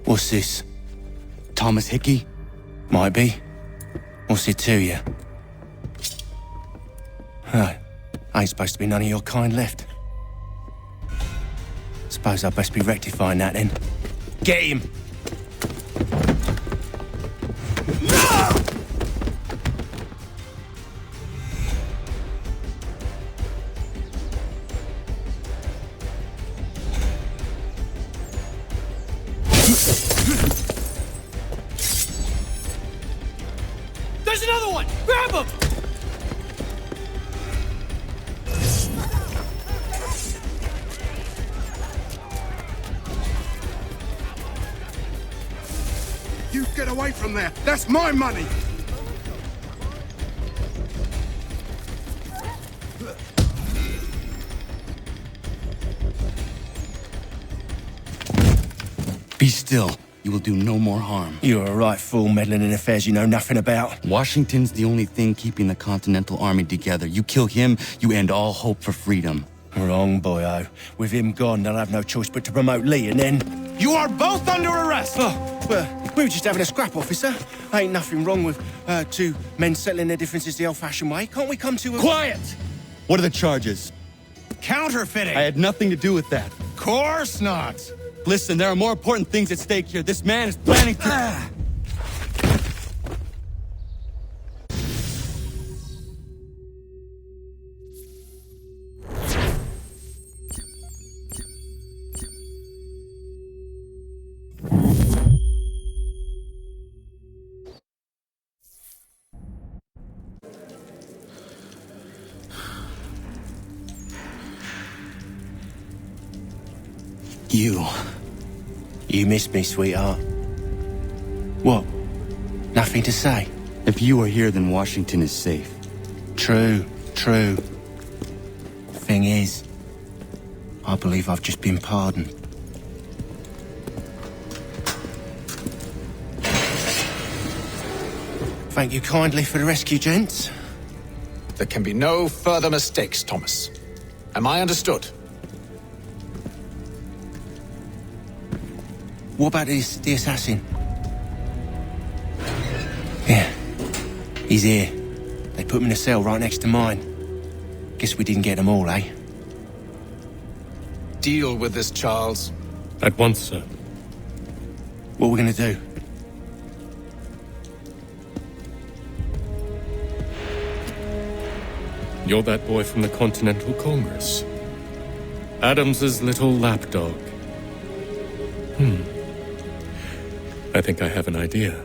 What's this? Thomas Hickey? Might be. What's it to you? Oh, ain't supposed to be none of your kind left. Suppose I'd best be rectifying that then. Get him! There's another one! Grab him! You get away from there! That's my money! Be still. You will do no more harm. You're a right fool meddling in affairs you know nothing about. Washington's the only thing keeping the Continental Army together. You kill him, you end all hope for freedom. Wrong, boyo. With him gone, they'll have no choice but to promote Lee, and then... You are both under arrest! Oh, well, we were just having a scrap, officer. Ain't nothing wrong with two men settling their differences the old-fashioned way. Can't we come to a... Quiet! What are the charges? Counterfeiting! I had nothing to do with that. Course not! Listen, there are more important things at stake here. This man is planning to... You missed me, sweetheart. What? Nothing to say? If you are here, then Washington is safe. True. Thing is, I believe I've just been pardoned. Thank you kindly for the rescue, gents. There can be no further mistakes, Thomas. Am I understood? What about the assassin? Yeah, he's here. They put him in a cell right next to mine. Guess we didn't get them all, eh? Deal with this, Charles. At once, sir. What are we gonna do? You're that boy from the Continental Congress. Adams's little lapdog. I think I have an idea.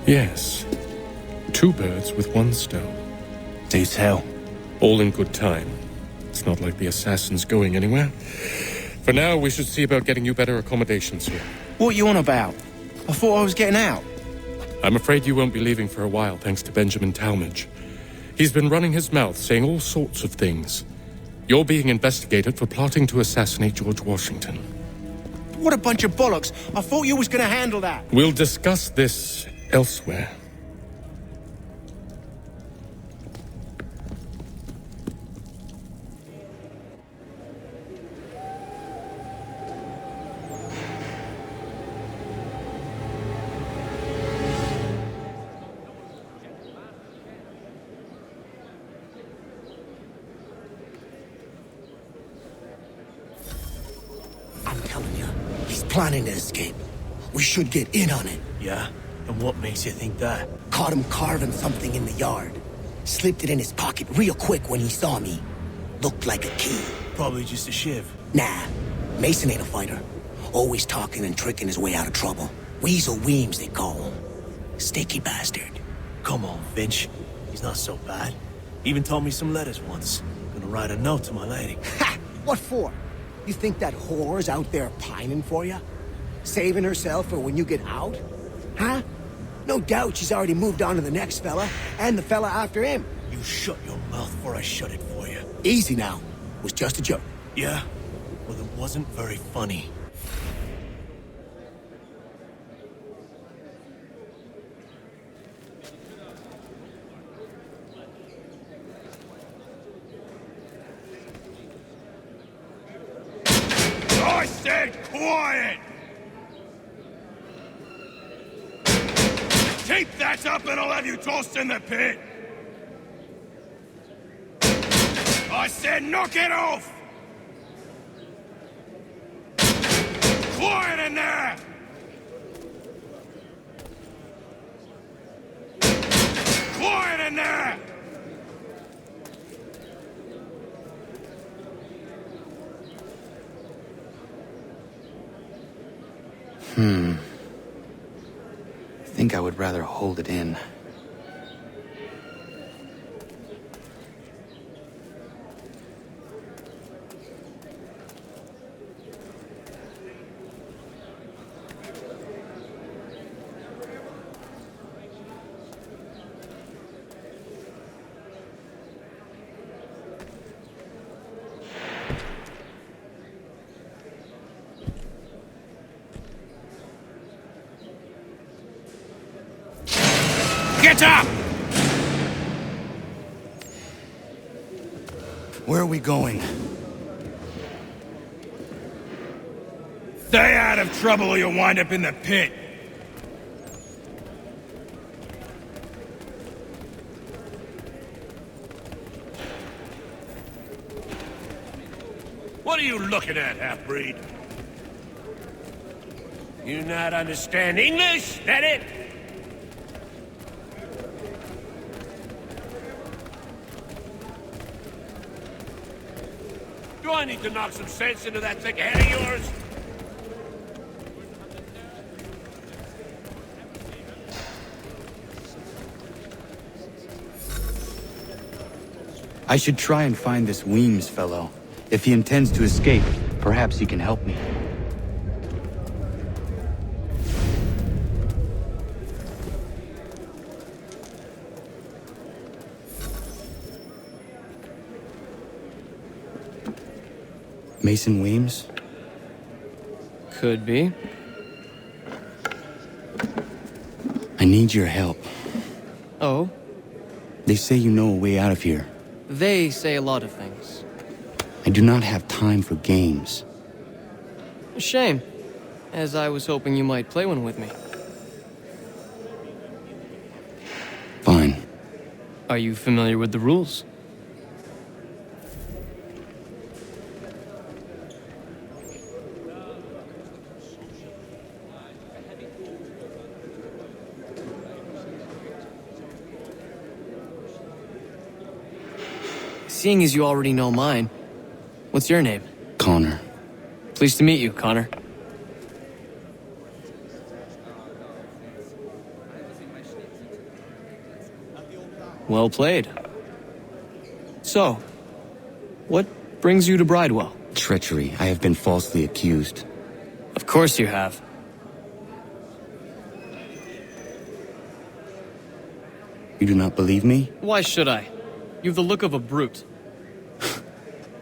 Yes. 2 birds with 1 stone. Do tell. All in good time. It's not like the assassin's going anywhere. For now, we should see about getting you better accommodations here. What you on about? I thought I was getting out. I'm afraid you won't be leaving for a while, thanks to Benjamin Talmadge. He's been running his mouth, saying all sorts of things. You're being investigated for plotting to assassinate George Washington. What a bunch of bollocks. I thought you was gonna handle that. We'll discuss this elsewhere. Planning to escape. We should get in on it. Yeah? And what makes you think that? Caught him carving something in the yard. Slipped it in his pocket real quick when he saw me. Looked like a key. Probably just a shiv. Nah. Mason ain't a fighter. Always talking and tricking his way out of trouble. Weasel Weems, they call him. Sticky bastard. Come on, Finch. He's not so bad. Even told me some letters once. Gonna write a note to my lady. Ha! What for? You think that whore's out there pining for you? Saving herself for when you get out? Huh? No doubt she's already moved on to the next fella, and the fella after him. You shut your mouth before I shut it for you. Easy now. It was just a joke. Yeah? Well, it wasn't very funny. I said quiet! Keep that up and I'll have you tossed in the pit! I said knock it off! Quiet in there! Quiet in there! I think I would rather hold it in. Get up! Where are we going? Stay out of trouble or you'll wind up in the pit. What are you looking at, half-breed? You not understand English, that it? Do I need to knock some sense into that thick head of yours? I should try and find this Weems fellow. If he intends to escape, perhaps he can help me. Mason Weems? Could be. I need your help. Oh? They say you know a way out of here. They say a lot of things. I do not have time for games. A shame, as I was hoping you might play one with me. Fine. Are you familiar with the rules? Seeing as you already know mine, what's your name? Connor. Pleased to meet you, Connor. Well played. So, what brings you to Bridewell? Treachery. I have been falsely accused. Of course you have. You do not believe me? Why should I? You have the look of a brute.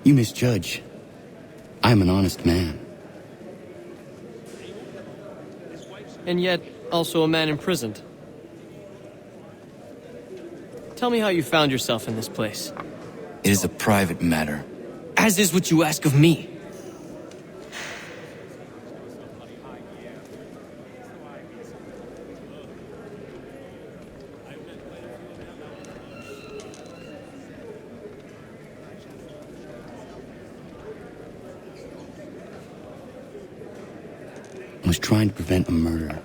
You misjudge. I am an honest man. And yet, also a man imprisoned. Tell me how you found yourself in this place. It is a private matter. As is what you ask of me. I was trying to prevent a murder.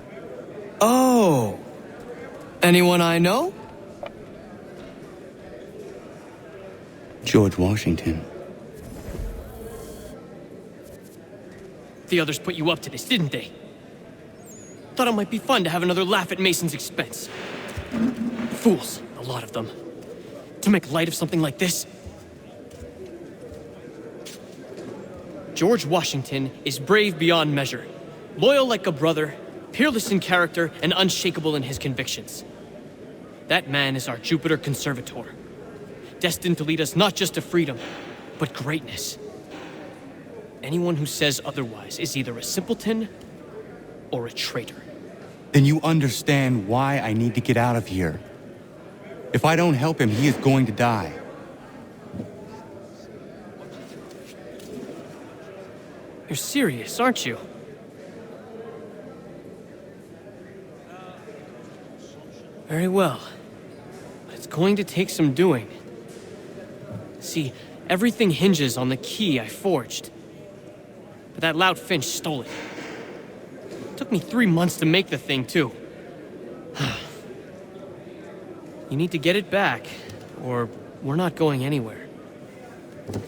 Oh! Anyone I know? George Washington. The others put you up to this, didn't they? Thought it might be fun to have another laugh at Mason's expense. Fools, a lot of them. To make light of something like this. George Washington is brave beyond measure. Loyal like a brother, peerless in character, and unshakable in his convictions. That man is our Jupiter Conservator, destined to lead us not just to freedom, but greatness. Anyone who says otherwise is either a simpleton or a traitor. Then you understand why I need to get out of here. If I don't help him, he is going to die. You're serious, aren't you? Very well. But it's going to take some doing. See, everything hinges on the key I forged. But that lout Finch stole it. Took me 3 months to make the thing, too. You need to get it back, or we're not going anywhere.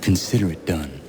Consider it done.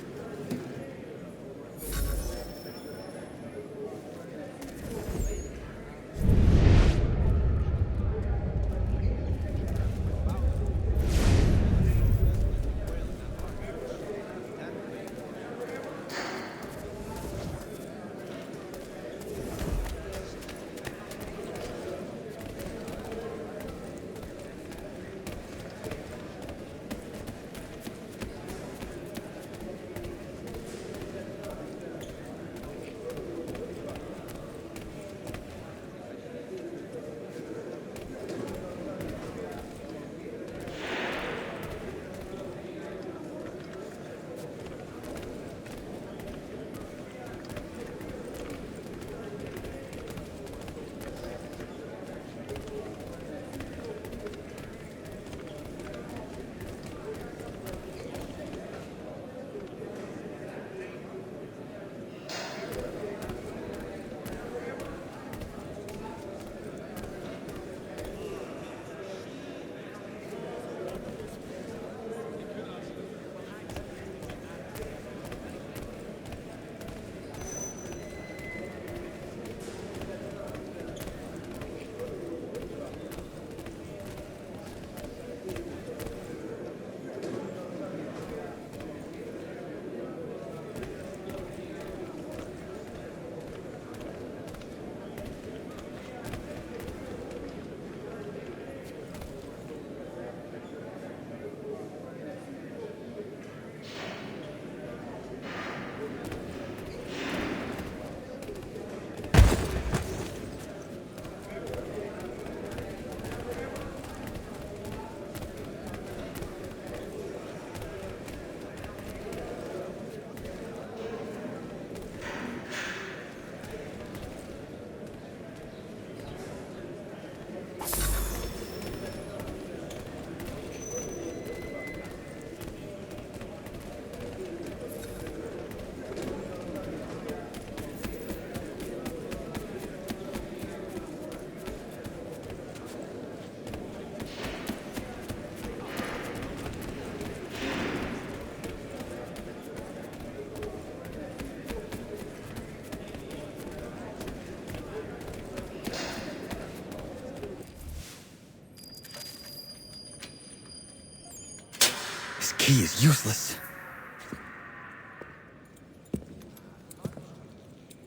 This key is useless.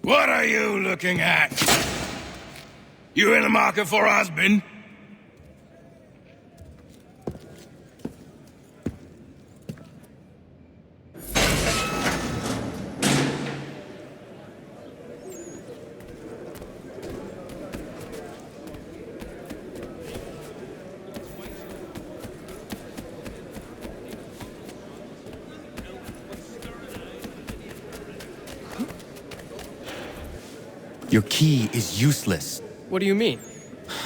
What are you looking at? You in the market for a husband? Your key is useless. What do you mean?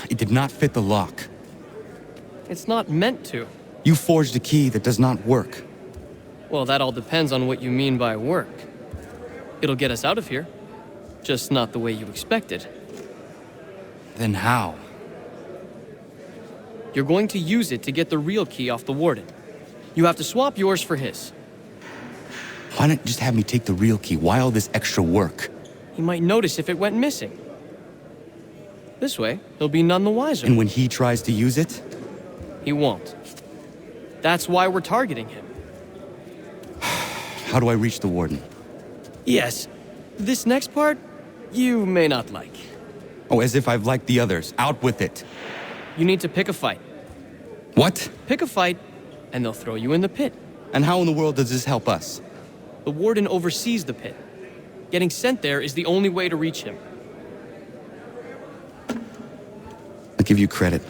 It did not fit the lock. It's not meant to. You forged a key that does not work. Well, that all depends on what you mean by work. It'll get us out of here. Just not the way you expected. Then how? You're going to use it to get the real key off the warden. You have to swap yours for his. Why not just have me take the real key? Why all this extra work? He might notice if it went missing. This way, he'll be none the wiser. And when he tries to use it? He won't. That's why we're targeting him. How do I reach the warden? Yes. This next part, you may not like. Oh, as if I've liked the others. Out with it. You need to pick a fight. What? Pick a fight, and they'll throw you in the pit. And how in the world does this help us? The warden oversees the pit. Getting sent there is the only way to reach him. I'll give you credit.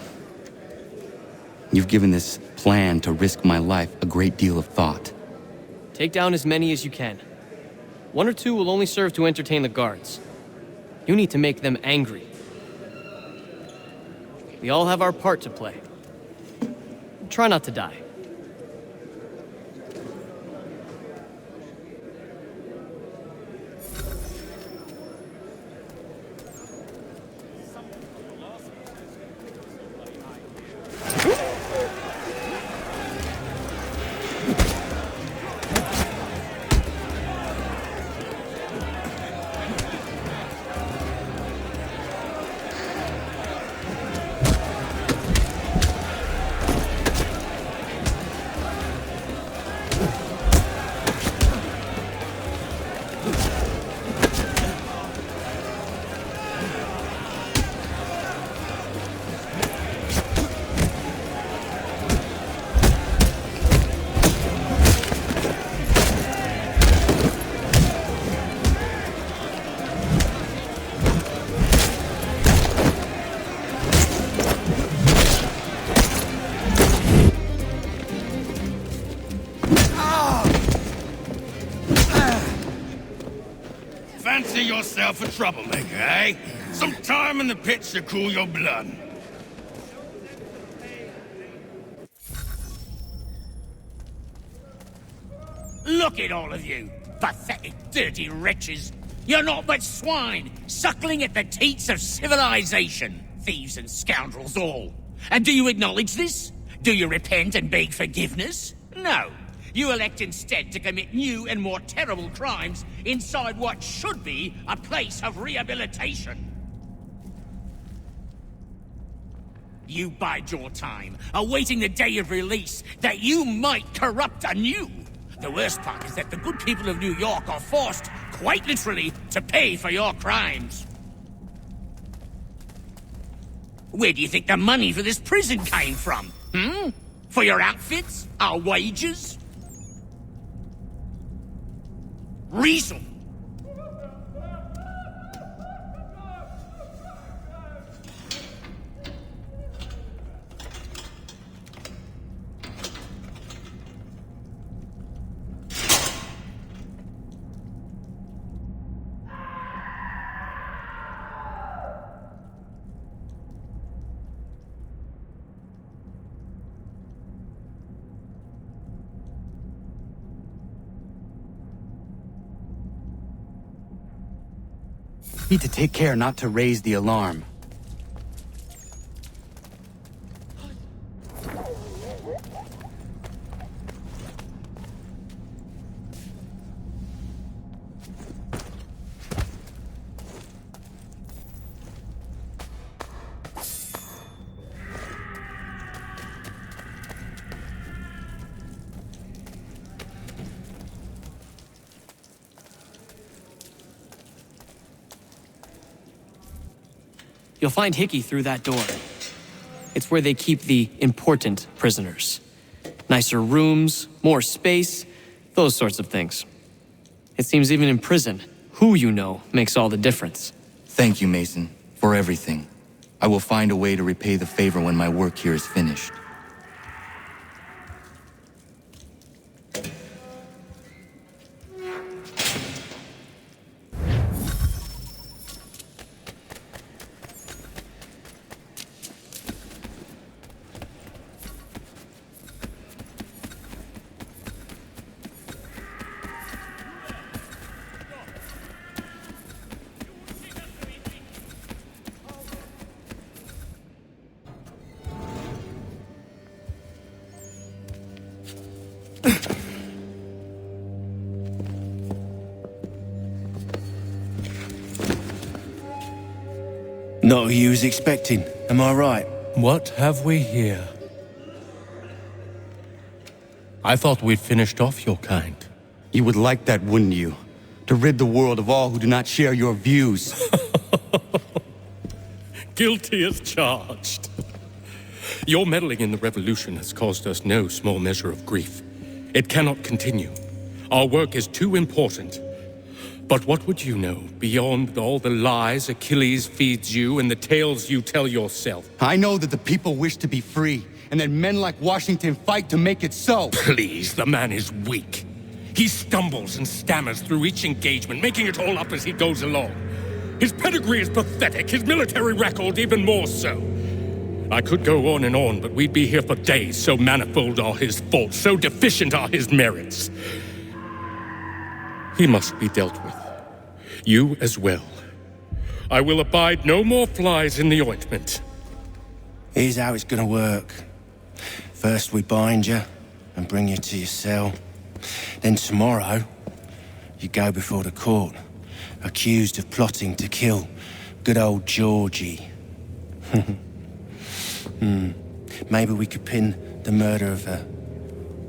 You've given this plan to risk my life a great deal of thought. Take down as many as you can. 1 or 2 will only serve to entertain the guards. You need to make them angry. We all have our part to play. Try not to die. Fancy yourself a troublemaker, eh? Some time in the pits to cool your blood. Look at all of you, pathetic, dirty wretches. You're not but swine, suckling at the teats of civilization. Thieves and scoundrels all. And do you acknowledge this? Do you repent and beg forgiveness? No. You elect instead to commit new and more terrible crimes inside what should be a place of rehabilitation. You bide your time, awaiting the day of release, that you might corrupt anew. The worst part is that the good people of New York are forced, quite literally, to pay for your crimes. Where do you think the money for this prison came from? For your outfits? Our wages? Reason. Need to take care not to raise the alarm. You'll find Hickey through that door. It's where they keep the important prisoners. Nicer rooms, more space, those sorts of things. It seems even in prison, who you know makes all the difference. Thank you, Mason, for everything. I will find a way to repay the favor when my work here is finished. Not who you was expecting, am I right? What have we here? I thought we'd finished off your kind. You would like that, wouldn't you? To rid the world of all who do not share your views. Guilty as charged. Your meddling in the revolution has caused us no small measure of grief. It cannot continue. Our work is too important. But what would you know beyond all the lies Achilles feeds you and the tales you tell yourself? I know that the people wish to be free, and that men like Washington fight to make it so. Please, the man is weak. He stumbles and stammers through each engagement, making it all up as he goes along. His pedigree is pathetic, his military record even more so. I could go on, but we'd be here for days, so manifold are his faults, so deficient are his merits. He must be dealt with. You as well. I will abide no more flies in the ointment. Here's how it's gonna work. First we bind you and bring you to your cell. Then tomorrow, you go before the court, accused of plotting to kill good old Georgie. Maybe we could pin the murder of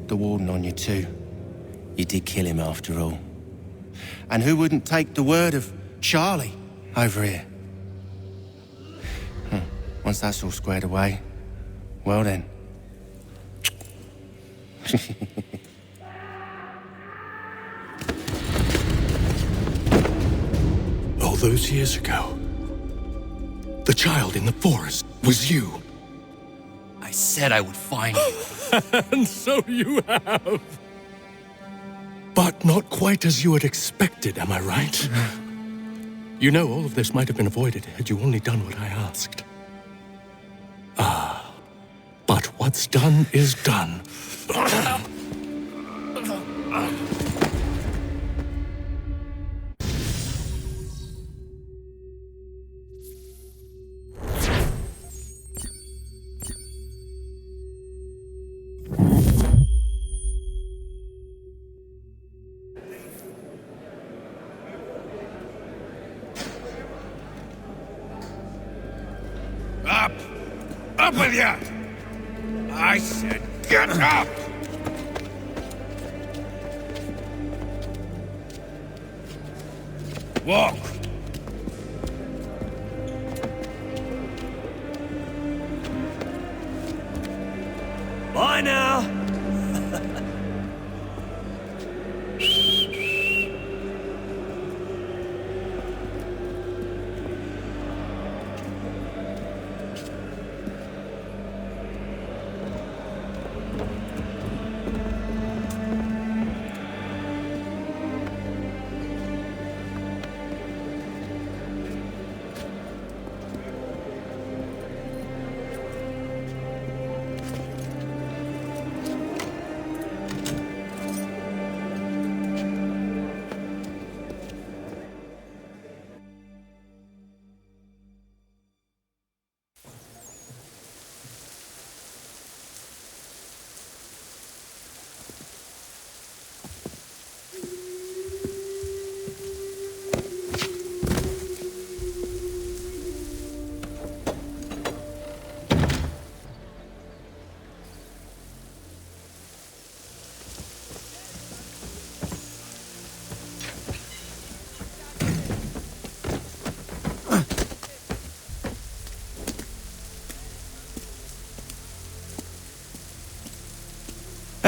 the warden on you too. You did kill him after all. And who wouldn't take the word of Charlie over here? Once that's all squared away, well then. All those years ago, the child in the forest was you. I said I would find you. And so you have. But not quite as you had expected, am I right? You know, all of this might have been avoided had you only done what I asked. But what's done is done. Up! Up with you! I said get up! Walk! Bye now!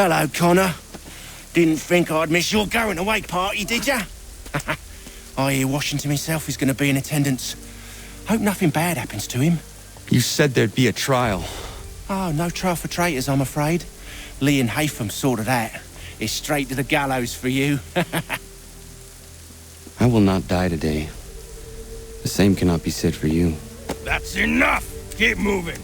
Hello, Connor. Didn't think I'd miss your going-away party, did ya? I hear Washington himself is going to be in attendance. Hope nothing bad happens to him. You said there'd be a trial. Oh, no trial for traitors, I'm afraid. Lee and Haytham sorted that. It's straight to the gallows for you. I will not die today. The same cannot be said for you. That's enough! Keep moving!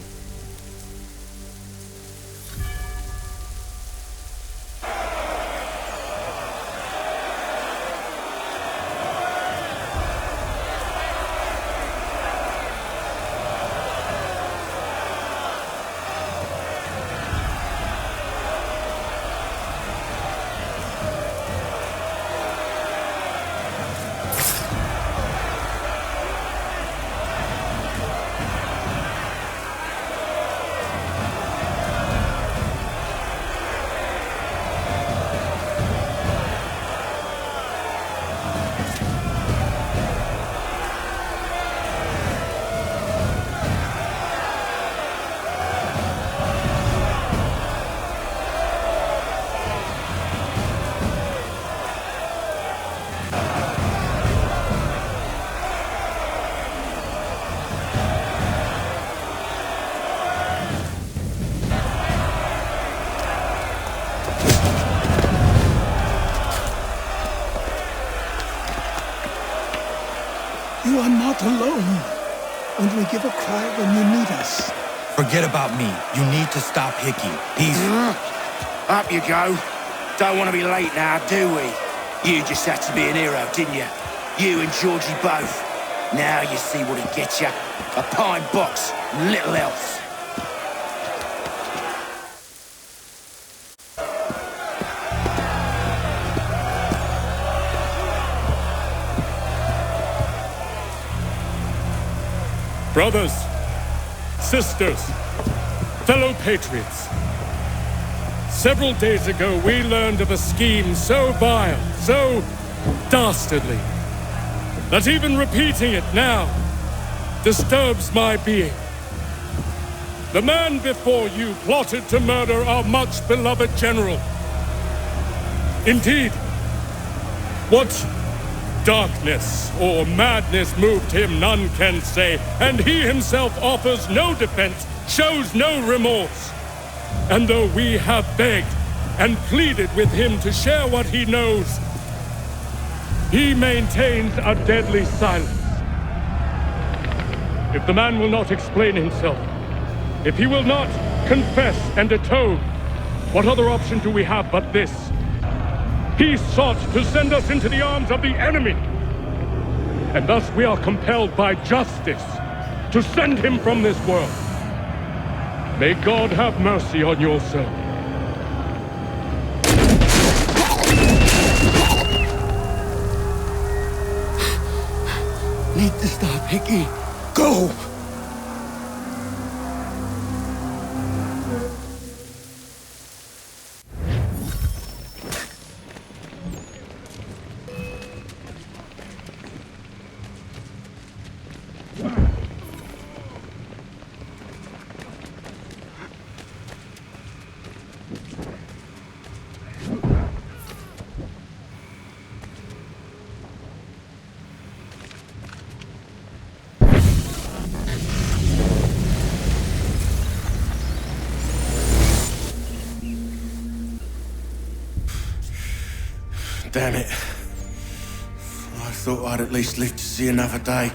You are not alone. Only give a cry when you need us. Forget about me. You need to stop Hickey. He's... Up you go. Don't want to be late now, do we? You just had to be an hero, didn't you? You and Georgie both. Now you see what it gets you. A pine box, little else. Brothers, sisters, fellow patriots. Several days ago, we learned of a scheme so vile, so dastardly, that even repeating it now disturbs my being. The man before you plotted to murder our much-beloved general. Indeed, what darkness or madness moved him, none can say, and he himself offers no defense, shows no remorse. And though we have begged and pleaded with him to share what he knows, he maintains a deadly silence. If the man will not explain himself, if he will not confess and atone, what other option do we have but this? He sought to send us into the arms of the enemy. And thus we are compelled by justice to send him from this world. May God have mercy on your soul. Need to stop Hickey. Go! Damn it. I thought I'd at least live to see another day.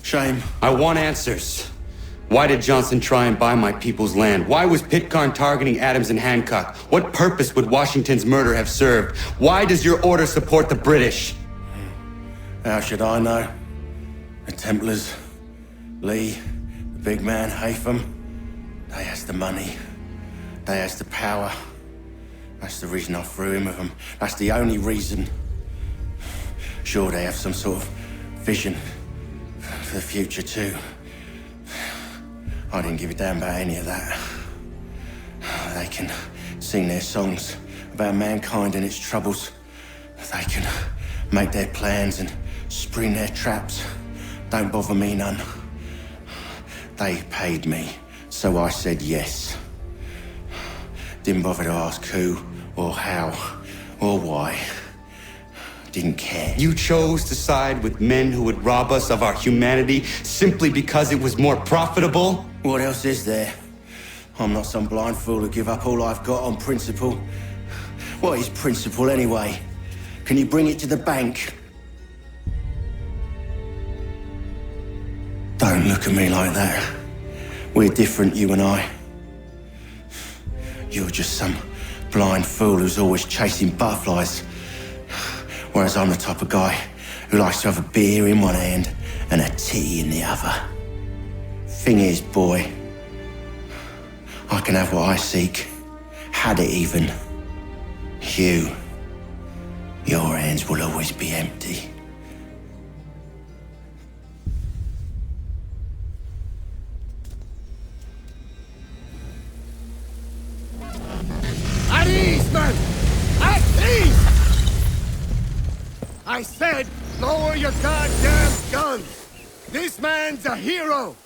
Shame. I want answers. Why did Johnson try and buy my people's land? Why was Pitcairn targeting Adams and Hancock? What purpose would Washington's murder have served? Why does your order support the British? How should I know? The Templars, Lee, the big man, Haytham, they has the money. They has the power. That's the reason I threw in with them. That's the only reason. Sure, they have some sort of vision for the future too. I didn't give a damn about any of that. They can sing their songs about mankind and its troubles. They can make their plans and spring their traps. Don't bother me none. They paid me, so I said yes. Didn't bother to ask who, or how, or why. Didn't care. You chose to side with men who would rob us of our humanity simply because it was more profitable? What else is there? I'm not some blind fool to give up all I've got on principle. What is principle anyway? Can you bring it to the bank? Don't look at me like that. We're different, you and I. You're just some blind fool who's always chasing butterflies. Whereas I'm the type of guy who likes to have a beer in one hand and a tea in the other. Thing is, boy, I can have what I seek. Had it even. Your hands will always be empty. At ease, men! At ease! I said, lower your goddamn guns! This man's a hero!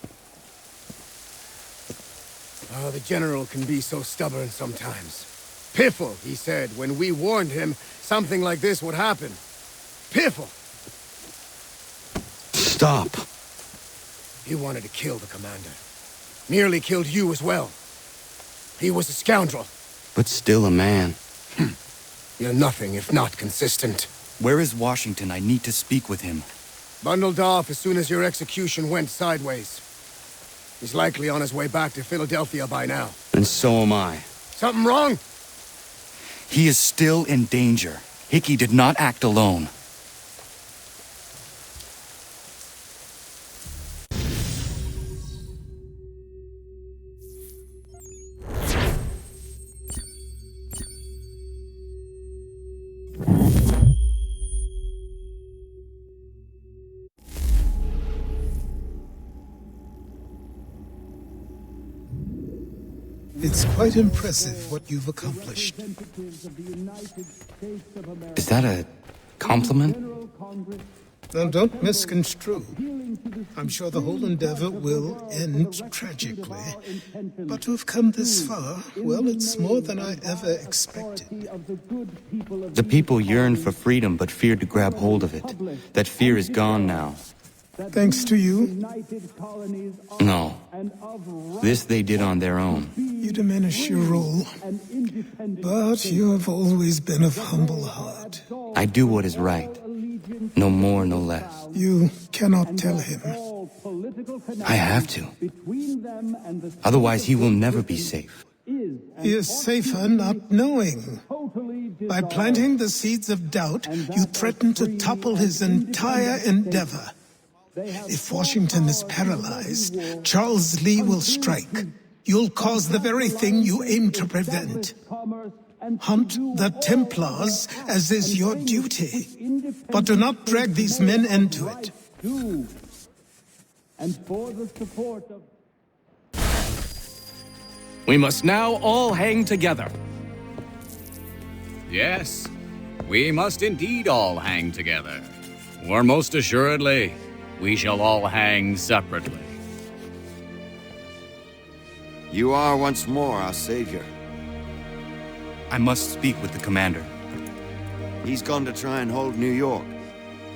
Oh, the General can be so stubborn sometimes. Piffle, he said, when we warned him something like this would happen. Piffle! Stop. He wanted to kill the commander. Nearly killed you as well. He was a scoundrel. But still a man. You're nothing if not consistent. Where is Washington? I need to speak with him. Bundled off as soon as your execution went sideways. He's likely on his way back to Philadelphia by now. And so am I. Something wrong? He is still in danger. Hickey did not act alone. It's quite impressive what you've accomplished. Is that a compliment? Now, don't misconstrue. I'm sure the whole endeavor will end tragically. But to have come this far, well, it's more than I ever expected. The people yearn for freedom but feared to grab hold of it. That fear is gone now. Thanks to you? No. This they did on their own. You diminish your role. But you have always been of humble heart. I do what is right. No more, no less. You cannot tell him. I have to. Otherwise, he will never be safe. He is safer not knowing. By planting the seeds of doubt, you threaten to topple his entire endeavor. If Washington is paralyzed, Charles Lee will strike. You'll cause the very thing you aim to prevent. Hunt the Templars, as is your duty. But do not drag these men into it. We must now all hang together. Yes, we must indeed all hang together. Or most assuredly, we shall all hang separately. You are once more our savior. I must speak with the commander. He's gone to try and hold New York.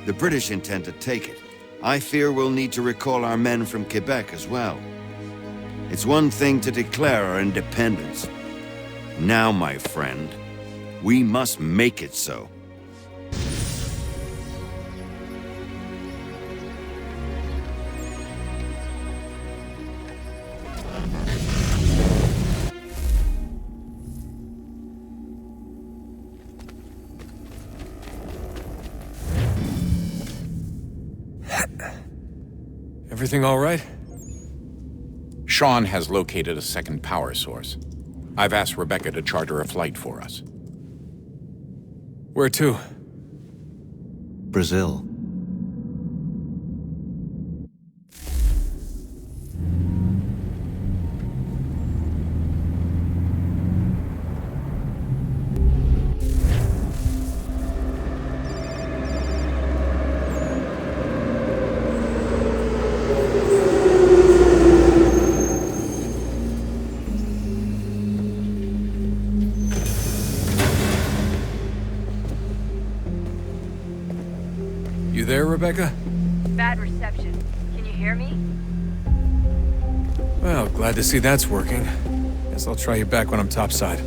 The British intend to take it. I fear we'll need to recall our men from Quebec as well. It's one thing to declare our independence. Now, my friend, we must make it so. Everything all right? Sean has located a second power source. I've asked Rebecca to charter a flight for us. Where to? Brazil. You there, Rebecca? Bad reception. Can you hear me? Well, glad to see that's working. Guess I'll try you back when I'm topside.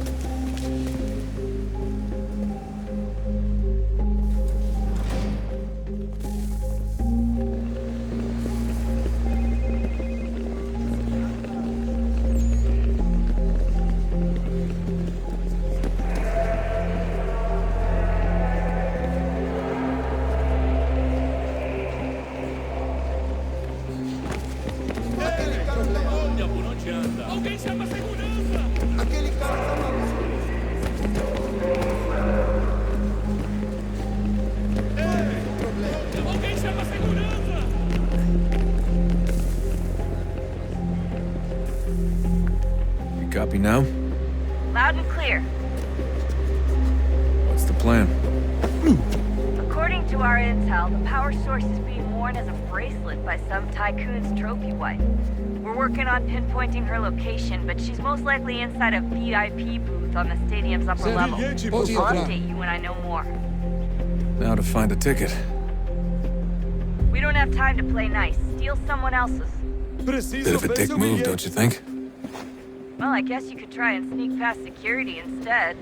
Copy now? Loud and clear. What's the plan? According to our intel, the power source is being worn as a bracelet by some tycoon's trophy wife. We're working on pinpointing her location, but she's most likely inside a VIP booth on the stadium's upper level. I'll update you when I know more. Now to find a ticket. We don't have time to play nice. Steal someone else's. Bit of a dick move, don't you think? Well, I guess you could try and sneak past security instead.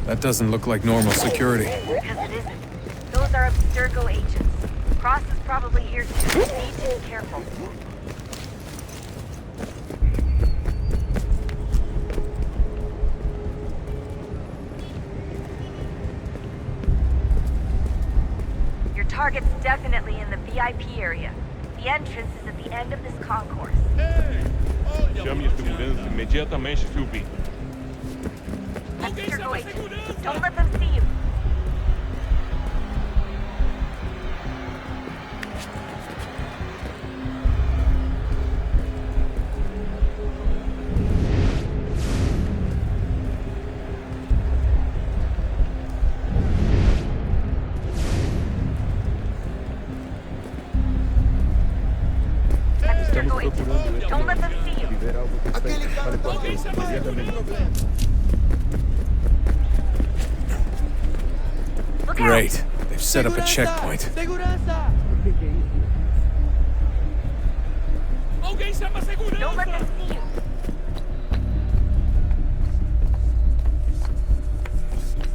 That doesn't look like normal security. Because it isn't. Those are Abstergo agents. Cross is probably here too. Need to be careful. Target's definitely in the VIP area. The entrance is at the end of this concourse. Chame a segurança imediatamente, Philby. Abstergo agents. Don't let them see you. Don't let them see you. Great. They've set up a checkpoint. Don't let them see you.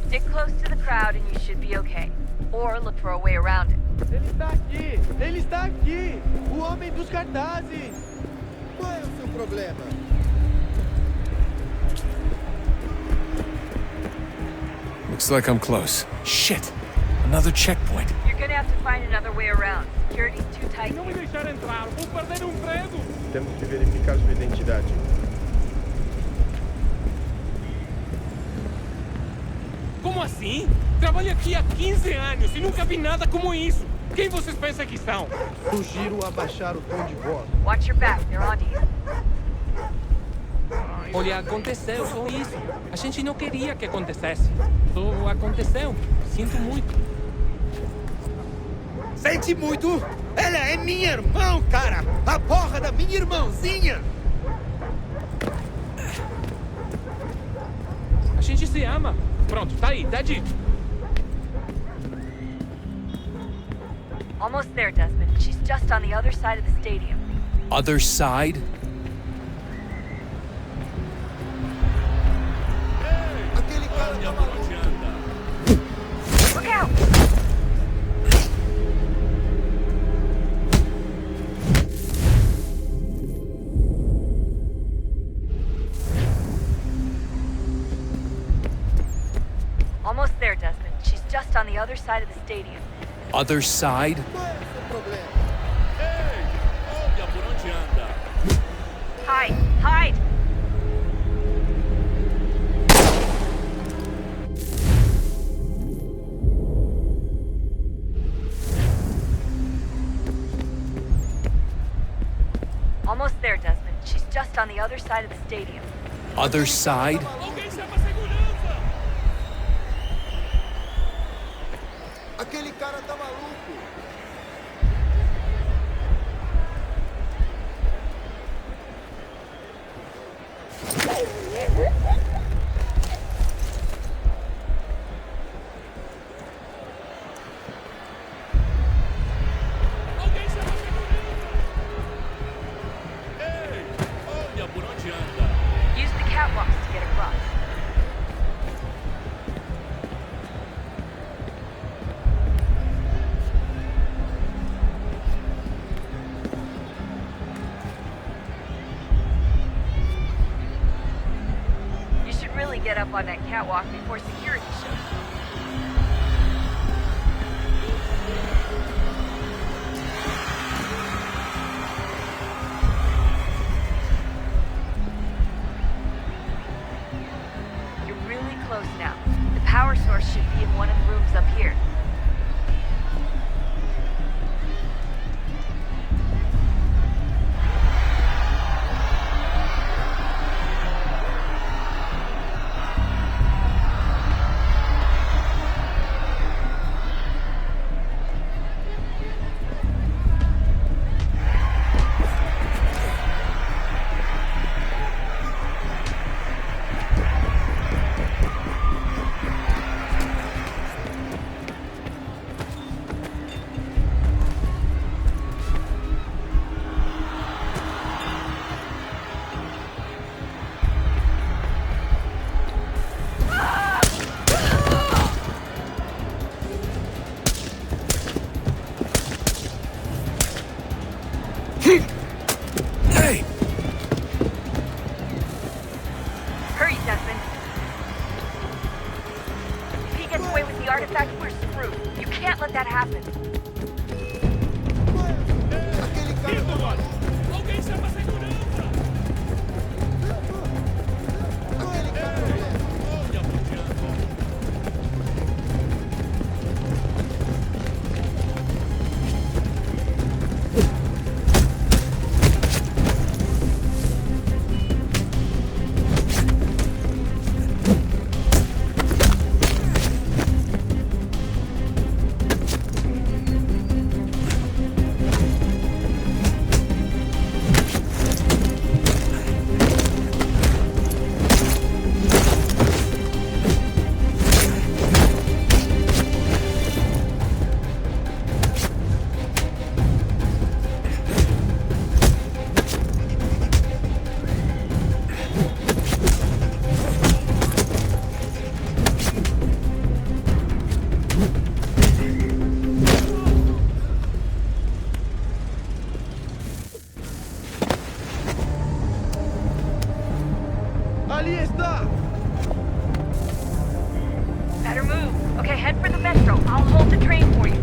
Stick close to the crowd and you should be okay. Or look for a way around it. Ele está aqui! Ele está aqui! O homem dos cartazes! Qual é o seu problema? Looks like I'm close. Shit! Another checkpoint. You're gonna have to find another way around. Security's too tight. Não me deixar entrar! Vou perder emprego! Temos de verificar sua identidade. Como assim? Trabalho aqui há 15 anos e nunca vi nada como isso. Quem vocês pensam que são? Sugiro abaixar o tom de voz. Watch your back, they're on to you. Olha, aconteceu só isso. A gente não queria que acontecesse. Só aconteceu. Sinto muito. Sente muito? Ela é minha irmã, cara! A porra da minha irmãzinha! A gente se ama. Pronto, tá aí, tá dito. Almost there, Desmond. She's just on the other side of the stadium. Other side? Look out! Almost there, Desmond. She's just on the other side of the stadium. Other side? Hide! Hide! Almost there, Desmond. She's just on the other side of the stadium. Other side? Aquele cara tá maluco! Use the catwalks to get across. You should really get up on that catwalk before security shows up. You're really close now. The power source should be in one of the rooms up here. Hey! Hurry, Desmond. If he gets away with the artifact, we're screwed. You can't let that happen. Ali está! Better move. Okay, head for the metro. I'll hold the train for you.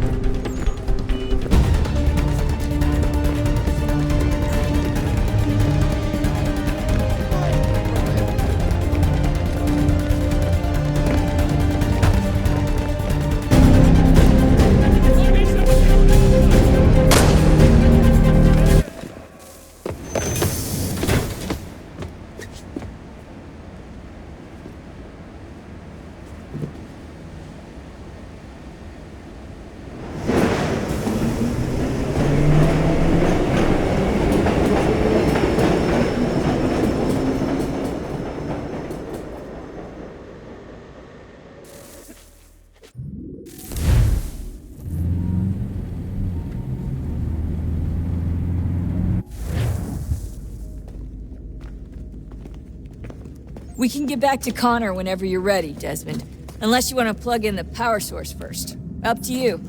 We can get back to Connor whenever you're ready, Desmond. Unless you want to plug in the power source first. Up to you.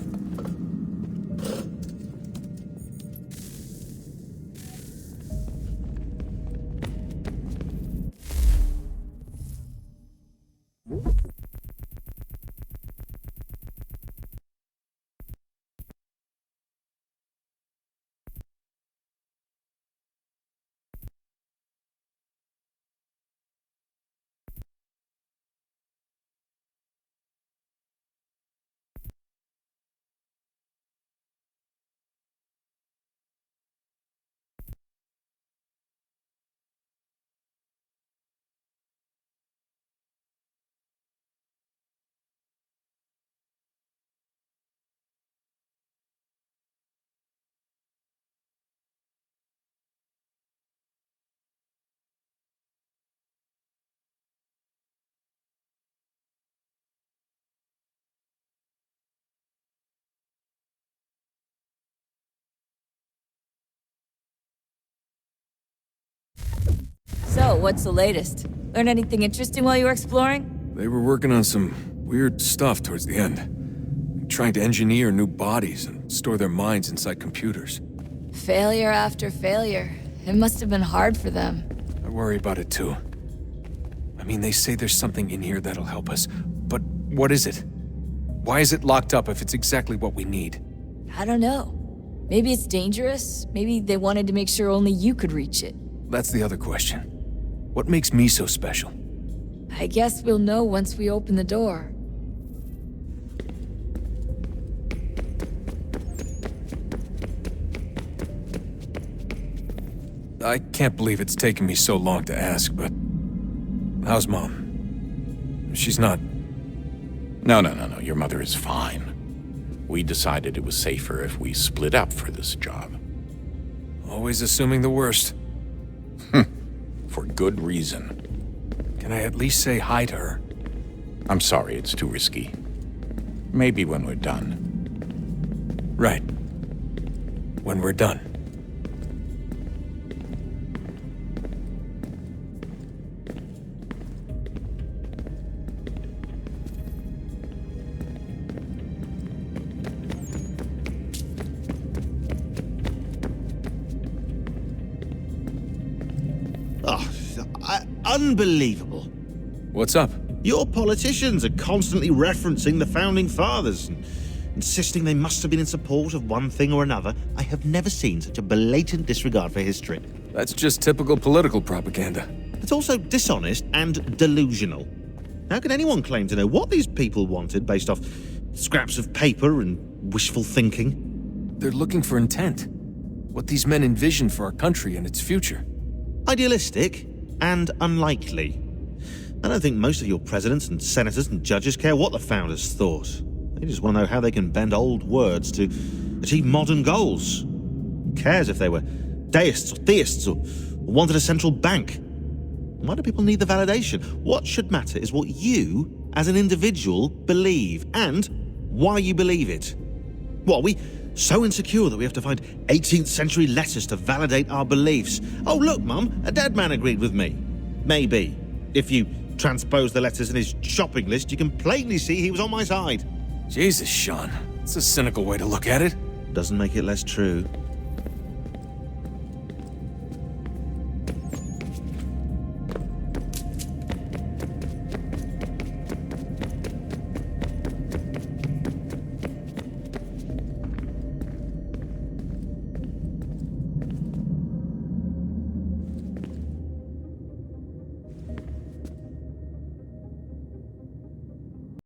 what's the latest? Learn anything interesting while you were exploring? They were working on some weird stuff towards the end. Trying to engineer new bodies and store their minds inside computers. Failure after failure. It must have been hard for them. I worry about it too. I mean, they say there's something in here that'll help us, but what is it? Why is it locked up if it's exactly what we need? I don't know. Maybe it's dangerous. Maybe they wanted to make sure only you could reach it. That's the other question. What makes me so special? I guess we'll know once we open the door. I can't believe it's taken me so long to ask, but... how's Mom? She's not... No. Your mother is fine. We decided it was safer if we split up for this job. Always assuming the worst. For good reason. Can I at least say hi to her? I'm sorry, it's too risky. Maybe when we're done. Right. When we're done. Unbelievable. What's up? Your politicians are constantly referencing the Founding Fathers and insisting they must have been in support of one thing or another. I have never seen such a blatant disregard for history. That's just typical political propaganda. It's also dishonest and delusional. How can anyone claim to know what these people wanted based off scraps of paper and wishful thinking? They're looking for intent. What these men envision for our country and its future. Idealistic and unlikely. I don't think most of your presidents and senators and judges care what the founders thought. They just want to know how they can bend old words to achieve modern goals. Who cares if they were deists or theists or wanted a central bank? Why do people need the validation? What should matter is what you, as an individual, believe and why you believe it. What, are we so insecure that we have to find 18th century letters to validate our beliefs? Oh, look, Mum, a dead man agreed with me. Maybe. If you transpose the letters in his shopping list, you can plainly see he was on my side. Jesus, Sean. That's a cynical way to look at it. Doesn't make it less true.